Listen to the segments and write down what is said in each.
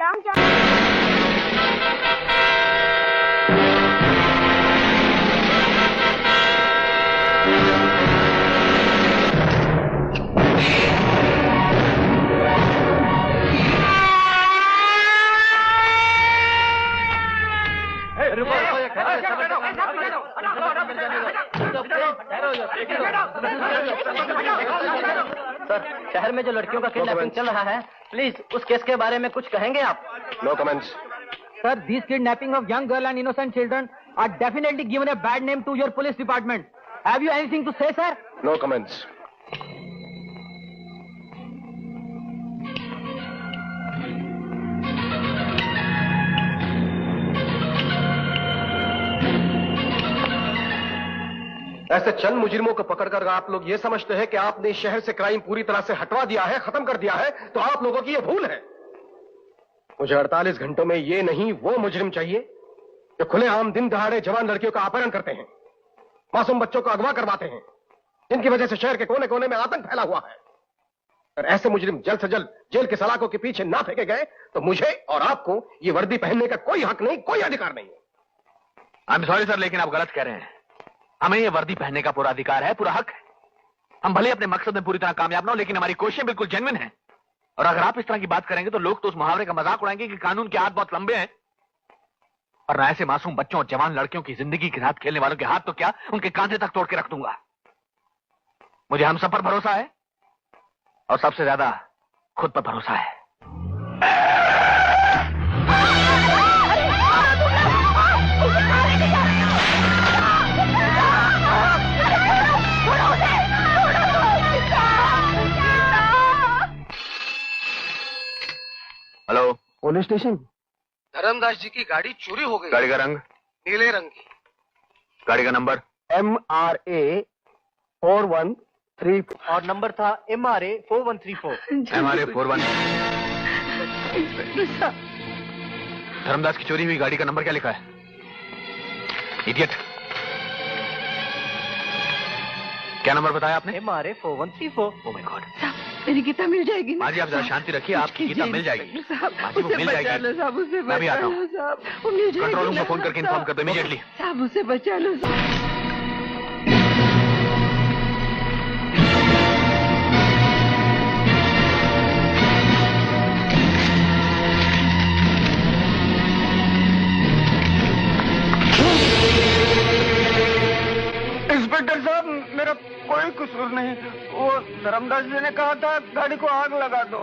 Long jump. Sir, शहर में जो लड़कियों का किडनैपिंग चल रहा है, प्लीज उस केस के बारे में कुछ कहेंगे आप? No comments. Sir, this kidnapping of young girl and innocent children are definitely given a bad name to your police department. Have you anything to say, sir? No comments. ऐसे चंद मुजरिमों को पकड़कर आप लोग ये समझते हैं कि आपने शहर से क्राइम पूरी तरह से हटवा दिया है, खत्म कर दिया है, तो आप लोगों की ये भूल है। मुझे 48 घंटों में ये नहीं वो मुजरिम चाहिए जो खुलेआम दिन दहाड़े जवान लड़कियों का अपहरण करते हैं, मासूम बच्चों को अगवा करवाते हैं, जिनकी वजह से शहर के कोने कोने में आतंक फैला हुआ है। अगर ऐसे मुजरिम जल्द से जल्द जेल के सलाखों के पीछे ना फेंके गए तो मुझे और आपको ये वर्दी पहनने का कोई हक नहीं, कोई अधिकार नहीं है। आई एम सॉरी सर, लेकिन आप गलत कह रहे हैं। हमें ये वर्दी पहनने का पूरा अधिकार है, पूरा हक है। हम भले अपने मकसद में पूरी तरह कामयाब ना हो, लेकिन हमारी कोशिशें बिल्कुल जेन्युइन हैं। और अगर आप इस तरह की बात करेंगे तो लोग तो उस मुहावरे का मजाक उड़ाएंगे कि कानून के हाथ बहुत लंबे हैं। और ऐसे मासूम बच्चों और जवान लड़कियों की जिंदगी के साथ खेलने वालों के हाथ तो क्या, उनके कांधे तक तोड़ के रख दूंगा। मुझे हम सब पर भरोसा है और सबसे ज्यादा खुद पर भरोसा है। Hello, police station. Dharmdas ji की गाड़ी चोरी हो गई। गाड़ी का रंग? नीले रंग की। गाड़ी का नंबर? MRA 4134 और नंबर था MRA 4134। MRA 41। धर्मदास की चोरी हुई गाड़ी का नंबर क्या लिखा है? इडियट। क्या नंबर बताया आपने? MRA 4134। Oh my God. मेरी गीता मिल जाएगी ना? माँ जी आप जरा शांति रखिए, आपकी गीता मिल जाएगी। माँ जी वो मिल जाएगी। साहब उसे मैं भी आता हूँ। वो मिल जाएगी। कंट्रोल रूम को फोन करके इन्फॉर्म कर दो इमीडिएटली। साहब उसे बचा लो। इंस्पेक्टर साहब, मेरा कोई कसूर नहीं। वो धर्मदास जी ने कहा था गाड़ी को आग लगा दो।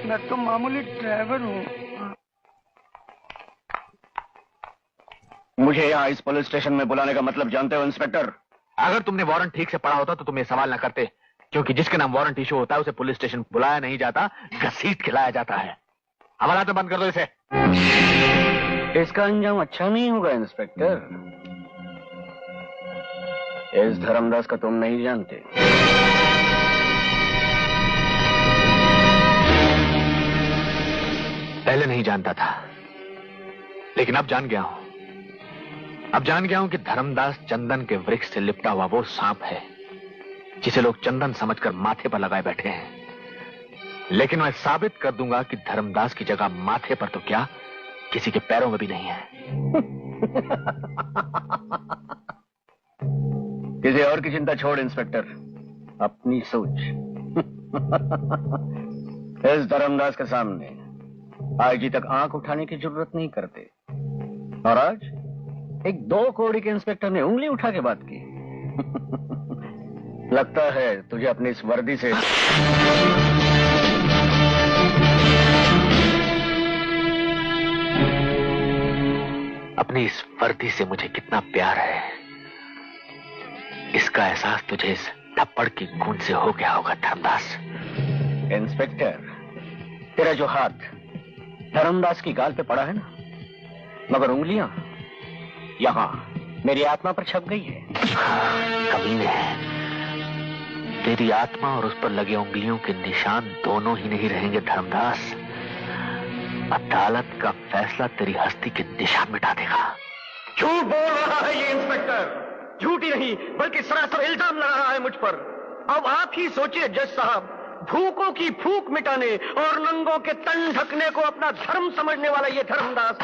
मैं तो मामूली ड्राइवर हूँ। मुझे यहाँ इस पुलिस स्टेशन में बुलाने का मतलब जानते हो इंस्पेक्टर? अगर तुमने वारंट ठीक से पढ़ा होता तो तुम ये सवाल ना करते, क्योंकि जिसके नाम वारंट इशू होता है उसे पुलिस स्टेशन बुलाया नहीं जाता, घसीट के लाया जाता है। हमारा तो बंद कर दो इसे। इसका अंजाम अच्छा नहीं होगा इंस्पेक्टर। इस धर्मदास का तुम नहीं जानते। पहले नहीं जानता था, लेकिन अब जान गया हूं। अब जान गया हूं कि धर्मदास चंदन के वृक्ष से लिपटा हुआ वो सांप है जिसे लोग चंदन समझकर माथे पर लगाए बैठे हैं। लेकिन मैं साबित कर दूंगा कि धर्मदास की जगह माथे पर तो क्या, किसी के पैरों में भी नहीं है। किसी और की चिंता छोड़ इंस्पेक्टर, अपनी सोच। इस धर्मदास के सामने आईजी तक आंख उठाने की जरूरत नहीं करते, और आज एक 2 कौड़ी के इंस्पेक्टर ने उंगली उठा के बात की। लगता है तुझे अपनी इस वर्दी से अपनी इस वर्दी से मुझे कितना प्यार है, इसका एहसास तुझे इस थप्पड़ की गूंज से हो गया होगा धर्मदास। इंस्पेक्टर, तेरा जो हाथ धर्मदास की गाल पे पड़ा है ना, मगर उंगलियां यहां मेरी आत्मा पर छप गई है। कमीने, तेरी आत्मा और उस पर लगे उंगलियों के निशान दोनों ही नहीं रहेंगे धर्मदास। अदालत का फैसला तेरी हस्ती के निशान मिटा देगा। झूठ बोल रहा है ये इंस्पेक्टर, झूठ ही नहीं बल्कि सरासर इल्जाम लगा रहा है मुझ पर। अब आप ही सोचिए जज साहब, भूखों की भूख मिटाने और नंगों के तन ढकने को अपना धर्म समझने वाला ये धर्मदास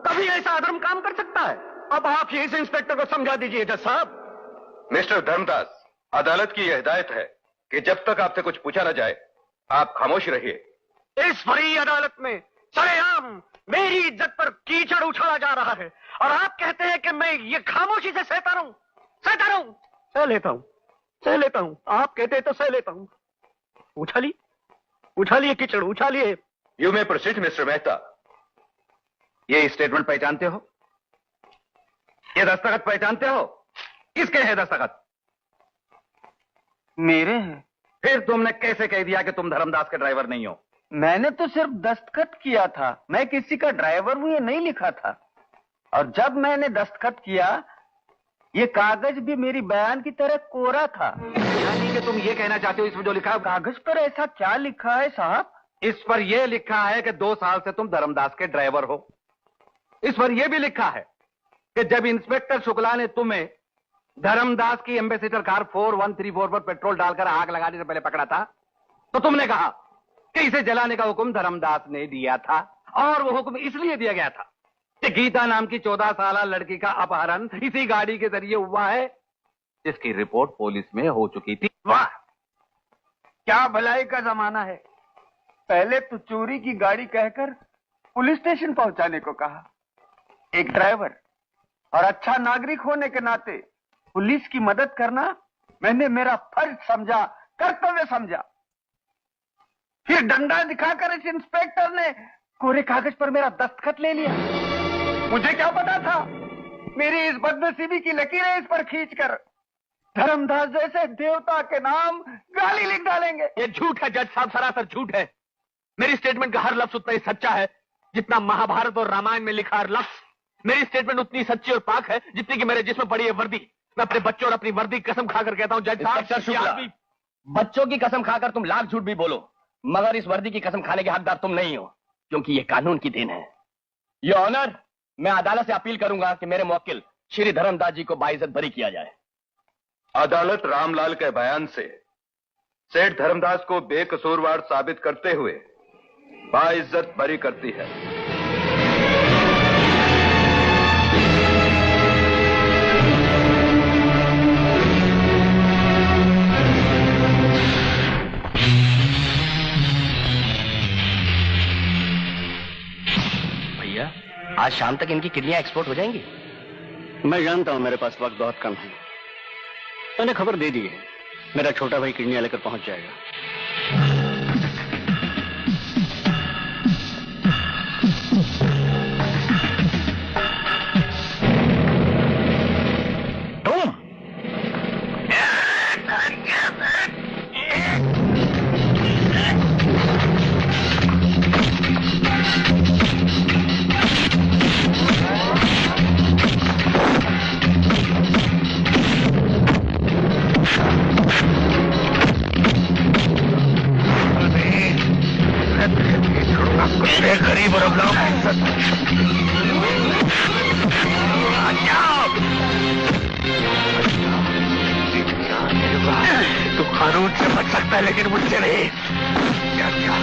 कभी ऐसा अधर्म काम कर सकता है? अब आप ही इस इंस्पेक्टर को समझा दीजिए जज साहब। मिस्टर धर्मदास, अदालत की यह हिदायत है कि जब तक आपसे कुछ पूछा न जाए आप खामोश रहिए। इस बड़ी अदालत में सरेआम मेरी इज्जत पर कीचड़ उछाला जा रहा है और आप कहते हैं कि मैं ये खामोशी से सहता रहूं? सह लेता हूं। आप कहते तो सह लेता हूं। उछालिए कीचड़, उछालिए। You may proceed mister Mehta. ये स्टेटमेंट पहचानते हो? ये दस्तखत पहचानते हो? किसके हैं दस्तखत? मेरे हैं। फिर तुमने कैसे कह दिया कि तुम धर्मदास के ड्राइवर नहीं हो? मैंने तो सिर्फ दस्तखत किया था, मैं किसी का ड्राइवर हूं ये नहीं लिखा था। और जब मैंने दस्तखत किया, ये कागज भी मेरी बयान की तरह कोरा था। यानी कि तुम ये कहना चाहते हो इसमें जो लिखा है? कागज पर ऐसा क्या लिखा है साहब? इस पर यह लिखा है कि 2 साल से तुम धर्मदास के ड्राइवर हो। इस पर यह भी लिखा है कि जब इंस्पेक्टर शुक्ला ने तुम्हें धर्मदास की एम्बेसडर कार 4134 पर पेट्रोल डालकर आग लगाने से पहले पकड़ा था, तो तुमने कहा कि इसे जलाने का हुक्म धर्मदास ने दिया था। और वो हुक्म इसलिए दिया गया था कि गीता नाम की 14 साल लड़की का अपहरण इसी गाड़ी के जरिए हुआ है, जिसकी रिपोर्ट पुलिस में हो चुकी थी। वाह, क्या भलाई का जमाना है। पहले तो चोरी की गाड़ी कहकर पुलिस स्टेशन पहुंचाने को कहा। एक ड्राइवर और अच्छा नागरिक होने के नाते पुलिस की मदद करना मैंने मेरा फर्ज समझा, कर्तव्य समझा। फिर डंडा दिखाकर इस इंस्पेक्टर ने कोरे कागज पर मेरा दस्तखत ले लिया। मुझे क्या पता था मेरी इस बदनसीबी की लकीरें इस पर खींचकर धर्मदास जैसे देवता के नाम गाली लिख डालेंगे। ये झूठ है जज साहब, सरासर झूठ है। मेरी स्टेटमेंट का हर लफ्ज उतना ही सच्चा है जितना महाभारत और रामायण में लिखा हर लफ्ज। मेरी स्टेटमेंट उतनी सच्ची और पाक है जितनी कि मेरे जिस्म पड़ी है वर्दी। मैं अपने बच्चों और अपनी वर्दी की कसम खाकर कहता हूं जज साहब, बच्चों की कसम खाकर तुम लाख झूठ भी बोलो, मगर इस वर्दी की कसम खाने के हकदार तुम नहीं हो, क्योंकि ये कानून की देन है। योर ऑनर, मैं अदालत से अपील करूंगा कि मेरे मुवक्किल श्री धर्मदास जी को बाइज्जत बरी किया जाए। अदालत रामलाल के बयान से सेठ धर्मदास को बेकसूरवार साबित करते हुए बाइज्जत बरी करती है। भैया, आज शाम तक इनकी किडनियां एक्सपोर्ट हो जाएंगी? मैं जानता हूं मेरे पास वक्त बहुत कम है। मैंने खबर दे दी है, मेरा छोटा भाई किडनियां लेकर पहुंच जाएगा। गरीब और अबलाओं की इज्जत तू कानून से बच सकता है लेकिन मुझसे नहीं। क्या क्या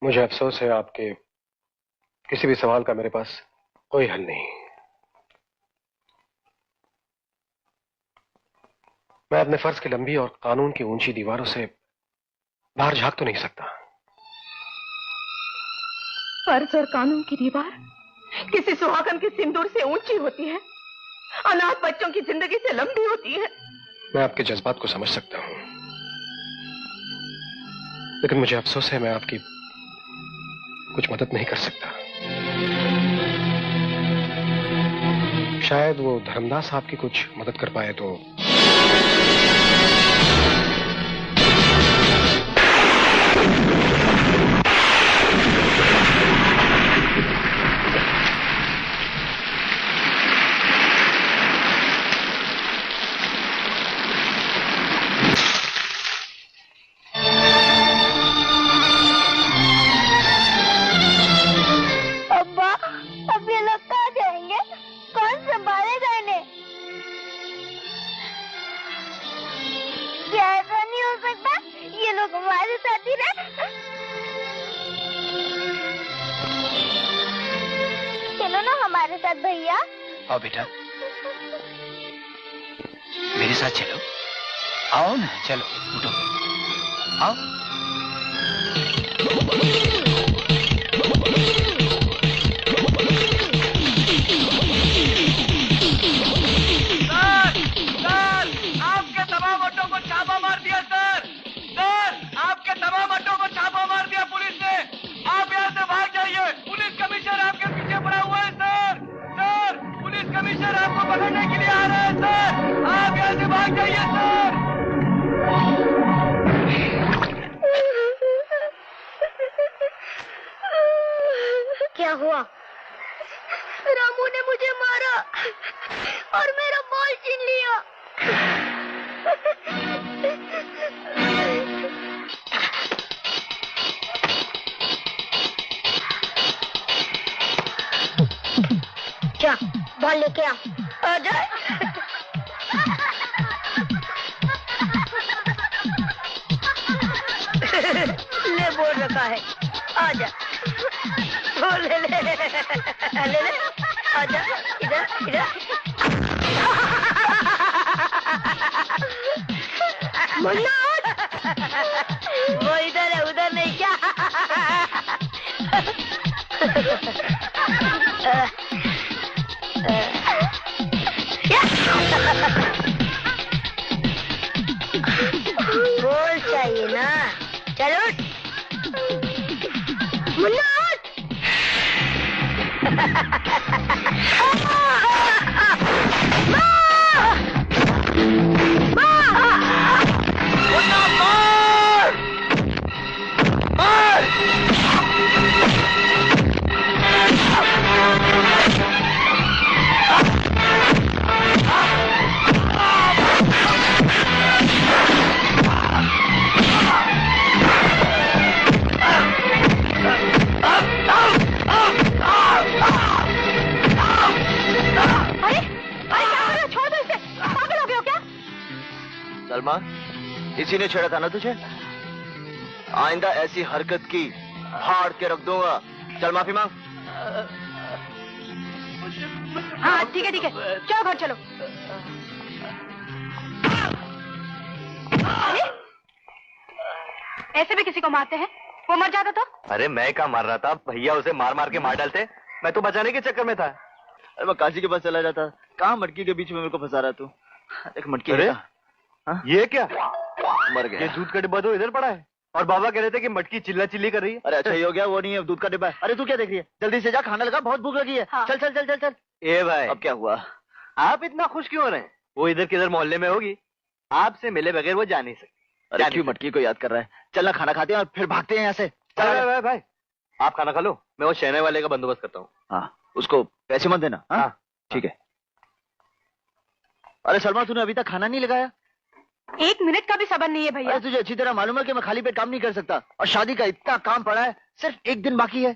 मुझे अफसोस है, आपके किसी भी सवाल का मेरे पास कोई हल नहीं। मैं अपने फर्ज की लंबी और कानून की ऊंची दीवारों से बाहर झांक तो नहीं सकता। फर्ज और कानून की दीवार किसी सुहागन के सिंदूर से ऊंची होती है, अनाथ बच्चों की जिंदगी से लंबी होती है। मैं आपके जज्बात को समझ सकता हूं, लेकिन मुझे अफसोस है मैं आपकी कुछ मदद नहीं कर सकता। शायद वो धर्मदास आपकी कुछ मदद कर पाए तो। आओ बेटा, मेरे साथ चलो। आओ ना, चलो उठो, आओ। आपके तमाम ऑटो को छापा मार दिया सर। आपके तमाम ऑटो को छापा मार दिया पुलिस ने। आप यहाँ से भाग जाइए, पुलिस कमिश्नर आपके पीछे पड़ा हुआ है सर। पुलिस कमिश्नर आपको पकड़ने के लिए आ रहा है सर। आप यहाँ से भाग जाइए सर। क्या हुआ? रामू ने मुझे मारा और मेरा बॉल छीन लिया। क्या बॉल लेके आ जाए। ले बोल रखा है, आ जा। ले ले ले ले, आ जा इधर इधर। मुन्ना वो इधर है, उधर नहीं क्या? बोल चाहिए ना, चलो मुन्ना। सलमा, इसी ने छेड़ा था ना तुझे? आइंदा ऐसी हरकत की फाड़ के रख दूंगा। चल माफी मांग। हाँ ठीक है, चलो घर चलो। अरे ऐसे भी किसी को मारते हैं? वो मर जाता तो? अरे मैं क्या मार रहा था, भैया उसे मार मार के मार डालते। मैं तो बचाने के चक्कर में था। अरे मैं काशी के पास चला जाता, कहाँ मटकी के बीच में मेरे को फंसा रहा तू। एक मटकी। अरे ये क्या? मर गया। ये दूध का डिब्बा तो इधर पड़ा है और बाबा कह रहे थे कि मटकी चिल्ला चिल्ली कर रही है। अरे अच्छा ही हो गया, वो नहीं है, दूध का डिब्बा है। अरे तू क्या देख रही है? जल्दी से जा, खाना लगा, बहुत भूख लगी है। हाँ। चल चल चल चल चल। ए भाई, अब क्या हुआ? आप इतना खुश क्यों हो रहे हैं? वो इधर किधर मोहल्ले में होगी, आपसे मिले बगैर वो जा नहीं सकती। अरे क्यों मटकी को याद कर रहा है? चलना खाना खाते हैं और फिर भागते हैं यहाँ से। चल भाई, आप खाना खा लो, मैं वो शहने वाले का बंदोबस्त करता हूँ। हाँ, उसको पैसे मत देना। हाँ ठीक है। अरे सलमा, तूने अभी तक खाना नहीं लगाया? 1 मिनट का भी सब्र नहीं है भैया। अरे तुझे अच्छी तरह मालूम है कि मैं खाली पेट काम नहीं कर सकता, और शादी का इतना काम पड़ा है, सिर्फ 1 दिन बाकी है।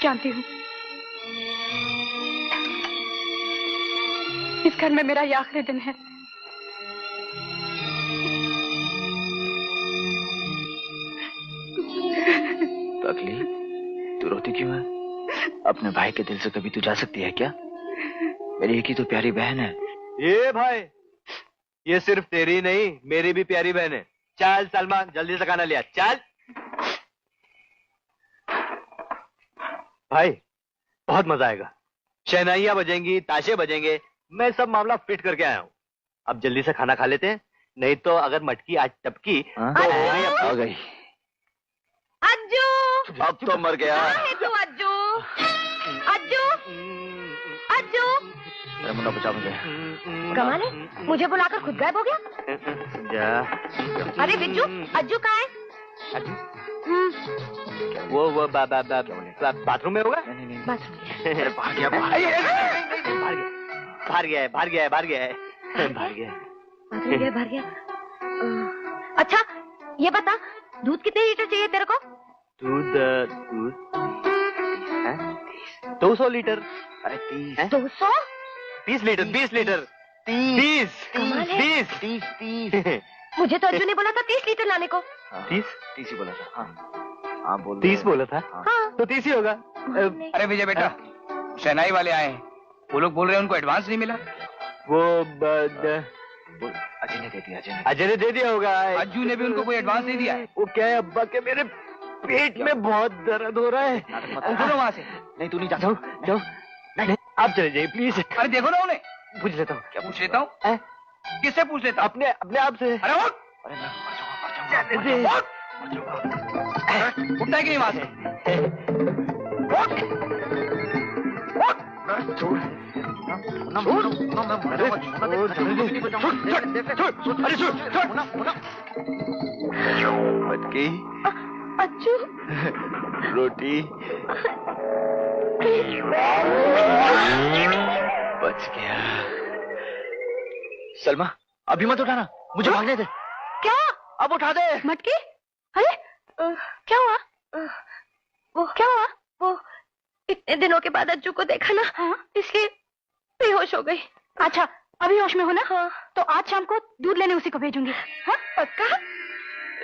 जानती हूँ, इस घर में मेरा ये आखिरी दिन है। पगली, तू रोती क्यों है? अपने भाई के दिल से कभी तू जा सकती है क्या? मेरी एक ही तो प्यारी बहन है। ये भाई, ये सिर्फ तेरी नहीं, मेरी भी प्यारी बहन है। चल सलमान, जल्दी से खाना लिया, चल। भाई बहुत मजा आएगा, शहनाइयां बजेंगी, ताशे बजेंगे, मैं सब मामला फिट करके आया हूँ। अब जल्दी से खाना खा लेते हैं, नहीं तो अगर मटकी आज टपकी तो आ गई। अज्जू, अब तो मर गया। कहाँ है तू अज्जू? अज्जू, अज्जू। अरे मुन्ना बचा मुझे। कमाल है, मुझे बुलाकर खुद गायब हो गया। जा। अरे बिज्जू, अज्जू कहाँ है? वो बाथरूम में होगा। बाथरूम। बाहर गया भर गया। अच्छा ये बता, दूध कितने लीटर चाहिए तेरे को? दूध 200 लीटर। अरे 200? 30 लीटर 20 लीटर 30 कमाल है। 30 मुझे तो अर्जुन ने बोला था 30 लीटर लाने को। 30 ही बोला था। हाँ बोल 30 बोला था। हाँ। तो 30 ही होगा। अरे विजय बेटा, शहनाई वाले आए हैं, वो लोग बोल रहे हैं उनको एडवांस नहीं मिला। वो अजय ने दे दिया। अजय ने दे दिया होगा। अज्जू ने भी उनको कोई एडवांस नहीं दिया है। वो क्या है अब्बा के मेरे पेट में बहुत दर्द हो रहा है। सुनो वहां से। नहीं तू नहीं जा। जाओ नहीं आप चले जाइए प्लीज। अरे देखो ना उन्हें। पूछ लेता हूँ। क्या पूछ लेता हूँ? किससे पूछ लेता? अपने आप से। अरे उठ! उठता है कि नहीं वहां से? मटकी, अज्जू, रोटी बच गया। सलमा अभी मत उठाना, मुझे भागने दे। क्या? अब उठा दे। मटकी? अरे क्या हुआ? वो क्या हुआ? वो इतने दिनों के बाद अज्जू को देखा ना। हाँ? इसलिए बेहोश हो गई। अच्छा अभी होश में हो ना? हाँ। तो आज शाम को दूध लेने उसी को भेजूंगी। हाँ पक्का?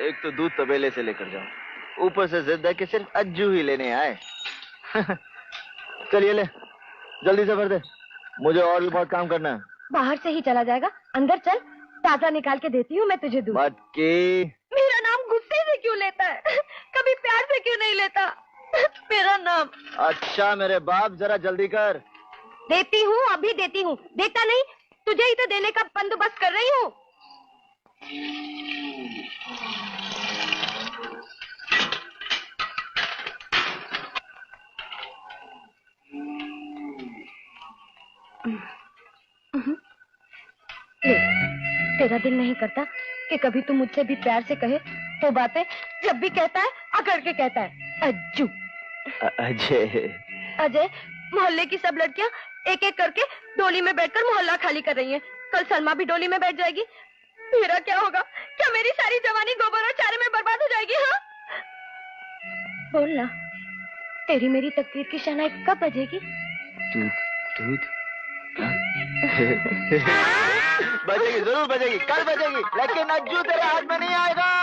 एक तो दूध तबेले से लेकर जाओ, ऊपर से जिद है कि सिर्फ अज्जू ही लेने आए। चलिए ले, जल्दी से भर दे, मुझे और भी बहुत काम करना है। बाहर से ही चला जाएगा, अंदर चल, ताजा निकाल के देती हूँ मैं तुझे दूध। मटकी, मेरा नाम गुस्से से क्यों लेता है? कभी प्यार से क्यों नहीं लेता मेरा नाम? अच्छा मेरे बाप जरा जल्दी कर। देती हूँ, अभी देती हूँ। देखता नहीं, तुझे ही तो देने का बंदोबस्त कर रही हूँ। ले, तेरा दिल नहीं करता कि कभी तू मुझसे भी प्यार से कहे वो बातें जब भी कहता है अकड़ के कहता है अज्जू। अजय, अजय, मोहल्ले की सब लड़कियां एक एक करके डोली में बैठकर मोहल्ला खाली कर रही हैं। कल सलमा भी डोली में बैठ जाएगी। मेरा क्या होगा? क्या मेरी सारी जवानी गोबर और चारे में बर्बाद हो जाएगी? हाँ बोल ना, तेरी मेरी तकदीर की शहनाई कब बजेगी? दूध बजेगी, जरूर बजेगी, कल बजेगी, लेकिन अज्जू तेरे हाथ में नहीं आएगा।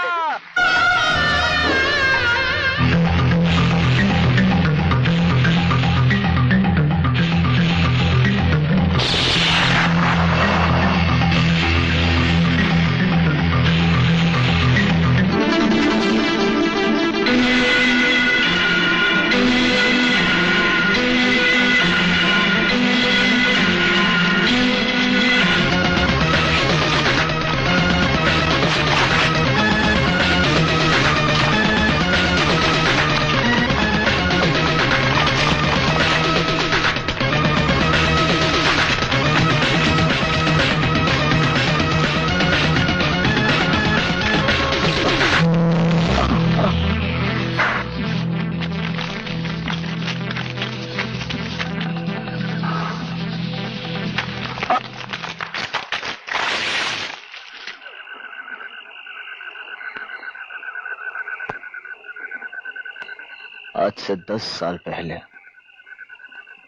आज से 10 साल पहले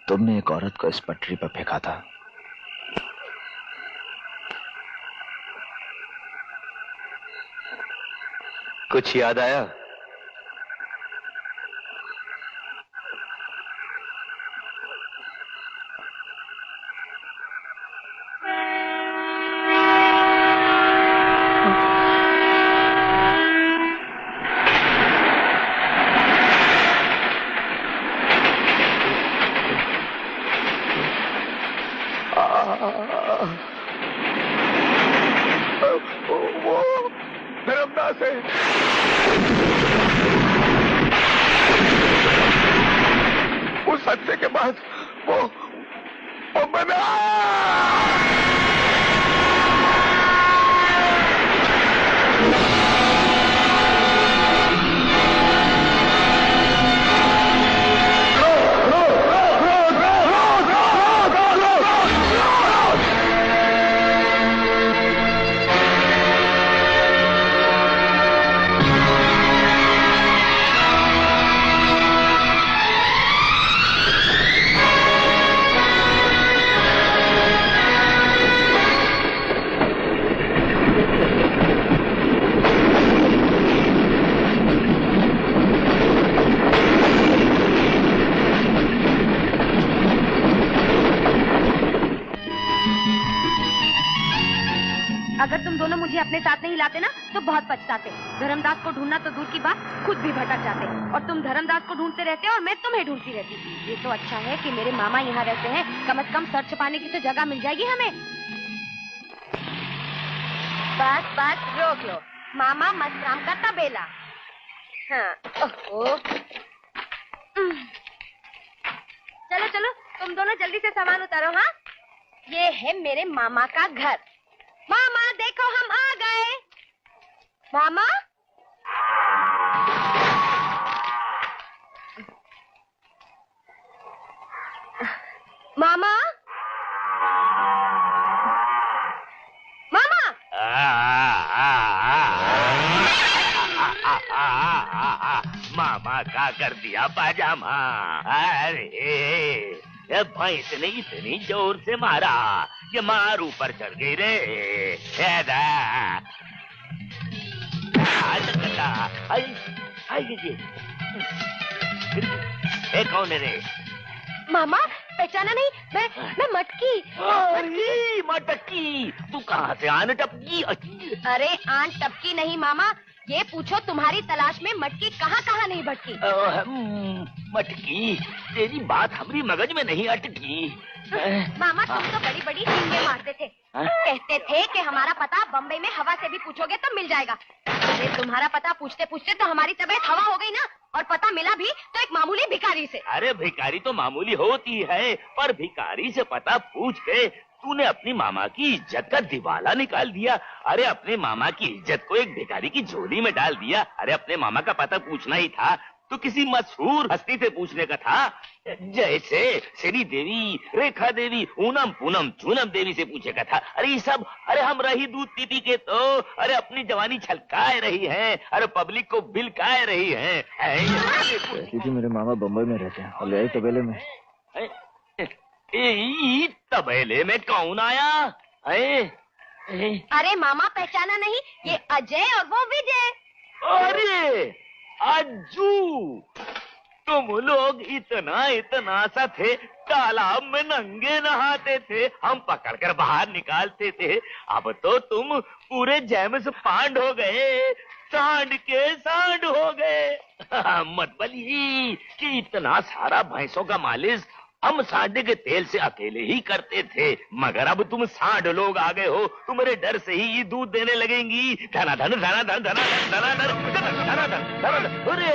तुमने एक औरत को इस पटरी पर फेंका था। कुछ याद आया? धर्मदास है। उस हत्या के बाद वो मैंने अगर तुम दोनों मुझे अपने साथ नहीं लाते ना तो बहुत पछताते। धर्मदास को ढूंढना तो दूर की बात, खुद भी भटक जाते। और तुम धर्मदास को ढूंढते रहते और मैं तुम्हें ढूंढती रहती। ये तो अच्छा है कि मेरे मामा यहाँ रहते हैं, कम से कम सर छुपाने की तो जगह मिल जाएगी हमें। बस बस रोक लो, मामा मस्तराम का तबेला। हाँ, ओहो। चलो चलो तुम दोनों जल्दी से सामान उतारो। हाँ, ये है मेरे मामा का घर। मामा देखो हम आ गए। मामा मामा मामा मामा का कर दिया पाजामा। अरे भैंस ने इतनी जोर से मारा कि मार ऊपर चढ़ गई रे। कौन है रे? मामा पहचाना नहीं? मैं मटकी। अरे मटकी, तू कहाँ से आन टपकी? अरे आन टपकी नहीं मामा, ये पूछो तुम्हारी तलाश में मटकी कहाँ कहाँ नहीं भटकी। मटकी, तेरी बात हमारी मगज में नहीं अटकी। मामा तुम तो बड़ी बड़ी डींगे मारते थे। कहते थे कि हमारा पता बम्बई में हवा से भी पूछोगे तो मिल जाएगा। अरे तुम्हारा पता पूछते पूछते तो हमारी तबीयत हवा हो गई ना, और पता मिला भी तो एक मामूली भिखारी से। अरे भिखारी तो मामूली होती है, पर भिखारी से पता पूछ के तूने अपनी मामा की इज्जत का दिवाला निकाल दिया। अरे अपने मामा की इज्जत को एक भिखारी की झोली में डाल दिया। अरे अपने मामा का पता पूछना ही था तो किसी मशहूर हस्ती से पूछने का था, जैसे श्री देवी, रेखा देवी, ऊनम पूनम चूनम देवी से पूछे का था। अरे ये सब, अरे हम रही दूध पीती के तो अरे अपनी जवानी छलकाए रही हैं, अरे पब्लिक को बिलकाए रही हैं। क्योंकि मेरे मामा बम्बई में रहते हैं और ले तबेले में। तबेले में कौन आया? अरे मामा पहचाना नहीं? ये अजय और वो विजय। अरे अज्जू, तुम लोग इतना सा थे, तालाब में नंगे नहाते थे, हम पकड़कर बाहर निकालते थे। अब तो तुम पूरे जेम्स पांड हो गए, सांड के सांड हो गए। मत बोलिए कि इतना सारा भैंसों का मालिश हम सांडे के तेल से अकेले ही करते थे, मगर अब तुम सांड लोग आ गए हो, तुम्हारे डर से ही दूध देने लगेंगी। धना धन धना धन धना धन धना धन धना धन धना धन। अरे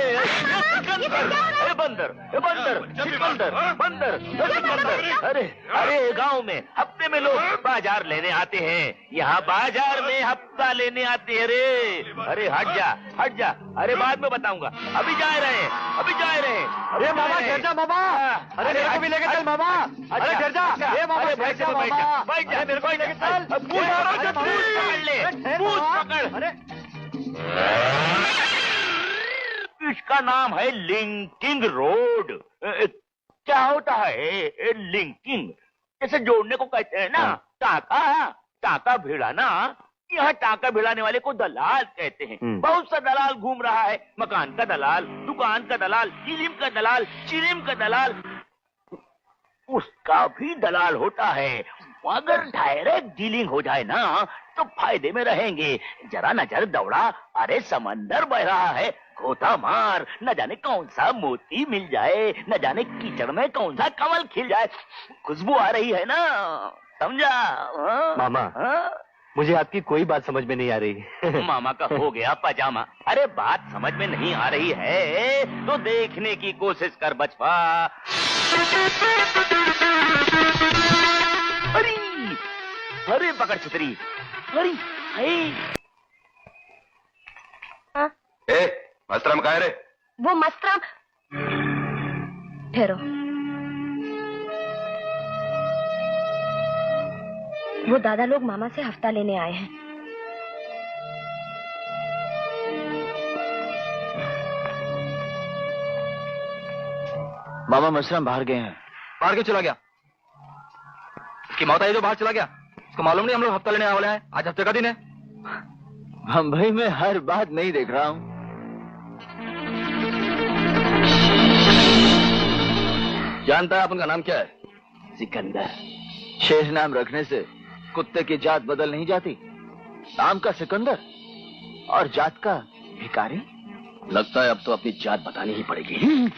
बंदर बंदर बंदर बंदर बंदर। अरे अरे गांव में हफ्ते में लोग बाजार लेने आते हैं, यहाँ बाजार में हफ्ता लेने आते हैं रे। अरे हट जा हट जा, अरे बाद में बताऊंगा, अभी जा रहे हैं अभी जा रहे हैं। अरे मामा डर जा मामा, अरे मेरे को भी लेके चल मामा। अरे डर जा, ये मामा बैठ जा मामा, बैठ जा, मेरे को भी लेके चल। पकड़ ले, पकड़। अरे इसका नाम है लिंकिंग रोड। क्या होता है लिंकिंग? जैसे जोड़ने को कहते हैं ना, टाका भिड़ाना। यहाँ टाका भिड़ाने वाले को दलाल कहते हैं। बहुत सा दलाल घूम रहा है, मकान का दलाल, दुकान का दलाल, इलिम का दलाल, चिलिम का दलाल, उसका भी दलाल होता है। अगर डायरेक्ट डीलिंग हो जाए ना तो फायदे में रहेंगे। जरा नजर दौड़ा, अरे समंदर बह रहा है, गोता मार, न जाने कौन सा मोती मिल जाए, न जाने कीचड़ में कौन सा कमल खिल जाए। खुशबू आ रही है ना, समझा? मामा मुझे आपकी कोई बात समझ में नहीं आ रही। मामा का हो गया पजामा। अरे बात समझ में नहीं आ रही है तो देखने की कोशिश कर बचवा। अरे अरे पकड़ छतरी। अरे मस्तराम कहाँ है रे? वो मस्तराम। ठहरो, वो दादा लोग मामा से हफ्ता लेने आए हैं। मामा मशरम बाहर गए हैं। बाहर क्यों चला गया? उसकी मौत आई तो बाहर चला गया। उसको मालूम नहीं हम लोग हफ्ता लेने आए वाले हैं। आज हफ्ते का दिन है। भाई मैं हर बात नहीं देख रहा हूँ। जानता है आप उनका नाम क्या है? सिकंदर। शेर नाम रखने से कुत्ते की जात बदल नहीं जाती। नाम का सिकंदर और जात का भिखारी। लगता है अब तो अपनी जात बतानी ही पड़ेगी।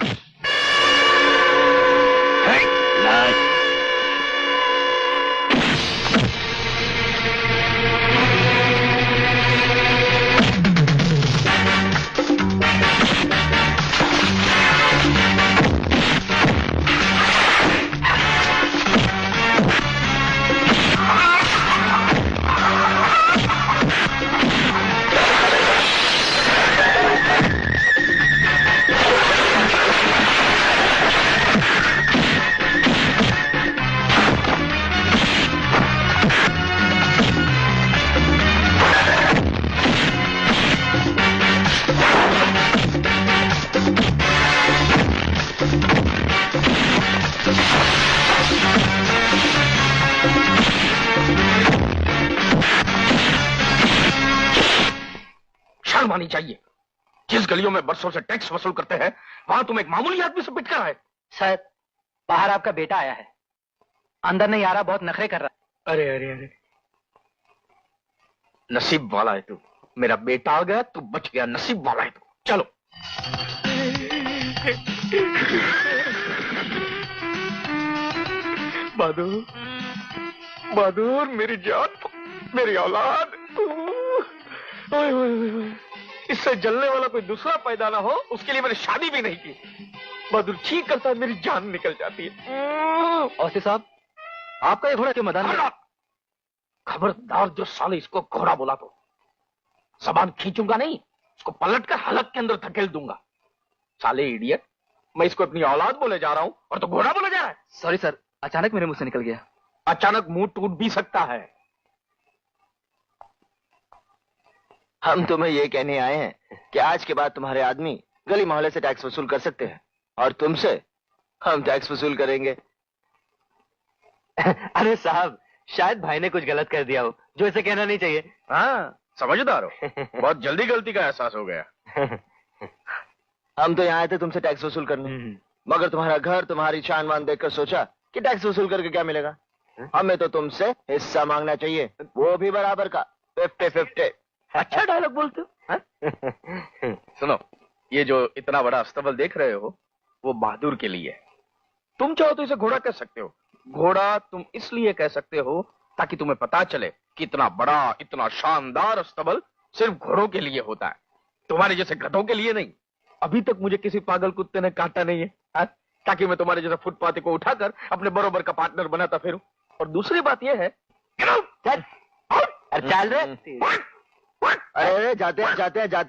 आनी चाहिए। जिस गलियों में बरसों से टैक्स वसूल करते हैं वहां तुम एक मामूली आदमी से पिट कर आए। सर, बाहर आपका बेटा आया है, अंदर नहीं आ रहा, बहुत नखरे कर रहा है। अरे अरे अरे, नसीब वाला है तू। मेरा बेटा आ गया, तू बच गया। नसीब वाला है तू। चलो। बहादुर, बहादुर, मेरी जान, मेरी औलाद। इससे जलने वाला कोई दूसरा पैदा ना हो, उसके लिए मैंने शादी भी नहीं की। बहादुर ठीक करता है, मेरी जान निकल जाती है। औसी साहब, आपका ये घोड़ा क्यों मैदान में? खबरदार जो साले इसको घोड़ा बोला तो जबान खींचूंगा नहीं, उसको पलट कर हलक के अंदर धकेल दूंगा। साले इडियट, मैं इसको अपनी औलाद बोले जा रहा हूं और तो घोड़ा बोले जा रहा है। सॉरी सर, अचानक मेरे मुंह से निकल गया। अचानक मुंह टूट भी सकता है। हम तुम्हें ये कहने आए हैं कि आज के बाद तुम्हारे आदमी गली मोहल्ले से टैक्स वसूल कर सकते हैं और तुमसे हम टैक्स वसूल करेंगे। अरे साहब, शायद भाई ने कुछ गलत कर दिया हो जो इसे कहना नहीं चाहिए। हाँ, समझदार हो। बहुत जल्दी गलती का एहसास हो गया। हम तो यहाँ आए थे तुमसे टैक्स वसूल करने, मगर तुम्हारा घर, तुम्हारी शान मान देखकर सोचा कि टैक्स वसूल करके क्या मिलेगा। हमें तो तुमसे हिस्सा मांगना चाहिए, वो भी बराबर का, 50-50। अच्छा डायलॉग बोलते हो। सुनो, ये जो इतना बड़ा अस्तबल देख रहे हो वो बहादुर के लिए है। तुम चाहो तो इसे घोड़ा कह सकते हो। घोड़ा तुम इसलिए कह सकते हो ताकि तुम्हें पता चले कि इतना बड़ा, इतना शानदार अस्तबल सिर्फ घोड़ों के लिए होता है, तुम्हारे जैसे गधों के लिए नहीं। अभी तक मुझे किसी पागल कुत्ते ने काटा नहीं है, ताकि मैं तुम्हारे जैसे फुटपाती को उठाकर अपने बरोबर का पार्टनर बनाता फिरूं। और दूसरी बात यह है, चल रहे। अरे जाते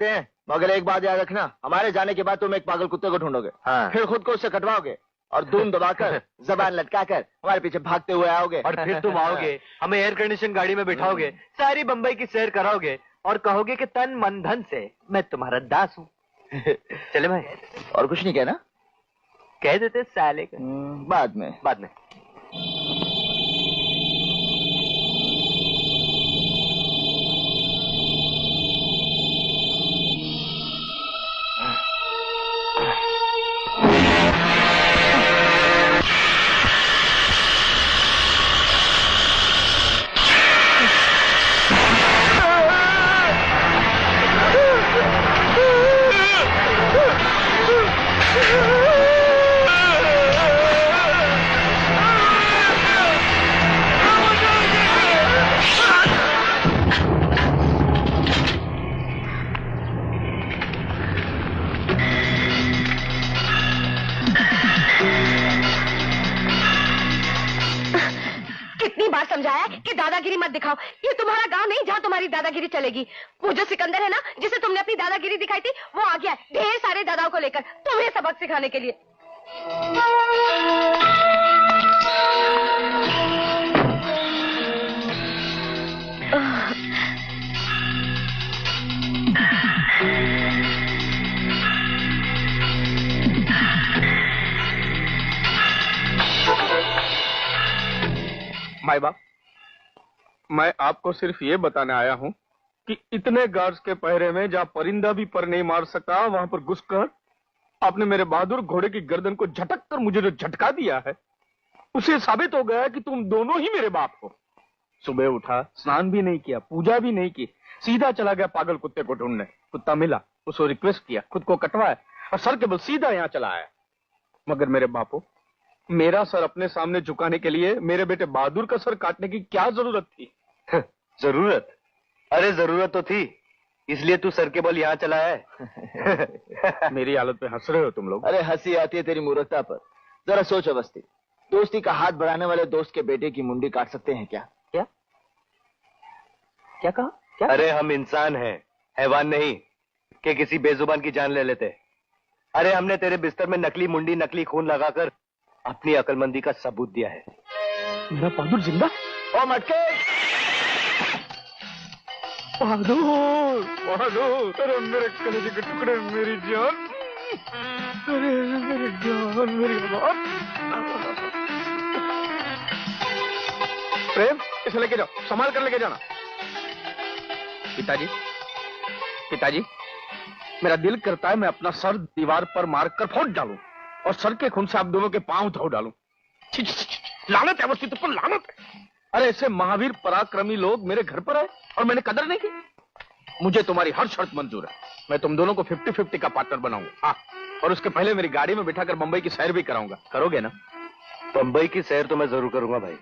हैं, मगर एक बात याद रखना, हमारे जाने के बाद तुम एक पागल कुत्ते को ढूंढोगे। हाँ। फिर खुद को उससे कटवाओगे और दून दबाकर जबान लटकाकर हमारे पीछे भागते हुए आओगे। और फिर तुम आओगे, हमें एयर कंडीशन गाड़ी में बिठाओगे, सारी बंबई की सैर कराओगे और कहोगे कि तन मन धन से मैं तुम्हारा दास हूँ। चले भाई। और कुछ नहीं कहना? कह देते साले का। बाद में। बार समझाया है कि दादागिरी मत दिखाओ। ये तुम्हारा गांव नहीं जहाँ तुम्हारी दादागिरी चलेगी। वो जो सिकंदर है ना, जिसे तुमने अपनी दादागिरी दिखाई थी, वो आ गया है ढेर सारे दादाओं को लेकर तुम्हें सबक सिखाने के लिए। माई बाप, मैं आपको सिर्फ ये बताने आया हूँ कि इतने गार्ड्स के पहरे में जहाँ परिंदा भी पर नहीं मार सकता, वहां पर घुसकर आपने मेरे बहादुर घोड़े की गर्दन को झटक कर मुझे जो झटका दिया है, उसे साबित हो गया कि तुम दोनों ही मेरे बाप हो। सुबह उठा, स्नान भी नहीं किया, पूजा भी नहीं की, सीधा चला गया पागल कुत्ते को ढूंढने। कुत्ता मिला, उसको रिक्वेस्ट किया, खुद को कटवाया और सर के बल सीधा यहाँ चला आया। मगर मेरे बापो, मेरा सर अपने सामने झुकाने के लिए मेरे बेटे बहादुर का सर काटने की क्या जरूरत थी? जरूरत? अरे जरूरत तो थी, इसलिए तू सर के बल यहाँ चला है। मेरी हालत पे हंस रहे हो तुम लोग? अरे हंसी आती है तेरी मूर्खता पर। जरा सोच अवस्थी, दोस्ती का हाथ बढ़ाने वाले दोस्त के बेटे की मुंडी काट सकते हैं क्या? क्या क्या कहा? क्या? अरे हम इंसान हैं, हैवान नहीं कि किसी बेजुबान की जान ले लेते। अरे हमने तेरे बिस्तर में नकली मुंडी, नकली खून लगाकर अपनी अकलमंदी का सबूत दिया है। मेरा बहादुर जिंदा? ओ मटके! बहादुर, बहादुर, अरे मेरे कलेजे के टुकड़े, मेरी जान, अरे मेरी जान, मेरी बात। प्रेम, इसे लेके जाओ, संभाल कर लेके जाना। पिताजी, पिताजी, मेरा दिल करता है मैं अपना सर दीवार पर मारकर फोड़ डालूं और सर के खून से आप दोनों के पांव धो डालूं। लानत है अवस्थी तुम पर, लानत है। अरे ऐसे महावीर पराक्रमी लोग मेरे घर पर आए और मैंने कदर नहीं की। मुझे तुम्हारी हर शर्त मंजूर है। मैं तुम दोनों को 50-50 का पार्टनर बनाऊंगा। हाँ, और उसके पहले मेरी गाड़ी में बिठाकर बंबई की सैर भी कराऊंगा। करोगे ना? बंबई की सैर तो मैं जरूर करूंगा भाई।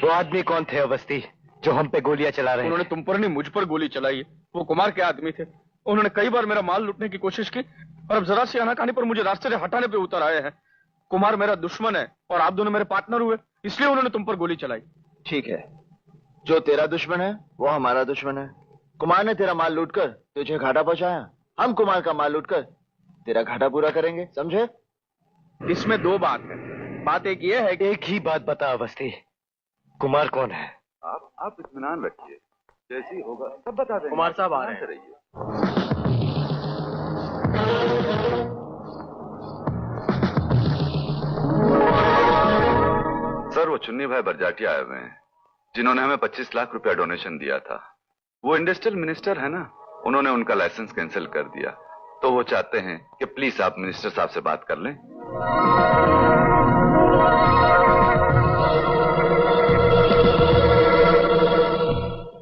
वो आदमी कौन थे अवस्थी जो हम पे गोलियां चला रहे हैं? उन्होंने तुम पर नहीं, मुझ पर गोली चलाई है। वो कुमार के आदमी थे। उन्होंने कई बार मेरा माल लूटने की कोशिश की और अब जरा सी आनाकानी पर मुझे रास्ते से हटाने पे उतर आए हैं। कुमार मेरा दुश्मन है और आप दोनों मेरे पार्टनर हुए, इसलिए उन्होंने तुम पर गोली चलाई। ठीक है, जो तेरा दुश्मन है वो हमारा दुश्मन है। कुमार ने तेरा माल लूटकर तुझे घाटा पहुंचाया, हम कुमार का माल लूटकर तेरा घाटा पूरा करेंगे, समझे? इसमें दो बात है। बात एक ये है कि एक ही बात बता अवस्थी, कुमार कौन है? आप इत्मीनान रखिए, जैसी होगा सब बता देंगे। कुमार साहब आ रहे हैं। सर, वो चुन्नी भाई बरजाटी आए हुए हैं जिन्होंने हमें 25 लाख रुपया डोनेशन दिया था। वो इंडस्ट्रियल मिनिस्टर है ना, उन्होंने उनका लाइसेंस कैंसिल कर दिया, तो वो चाहते हैं कि प्लीज आप मिनिस्टर साहब से बात कर लें।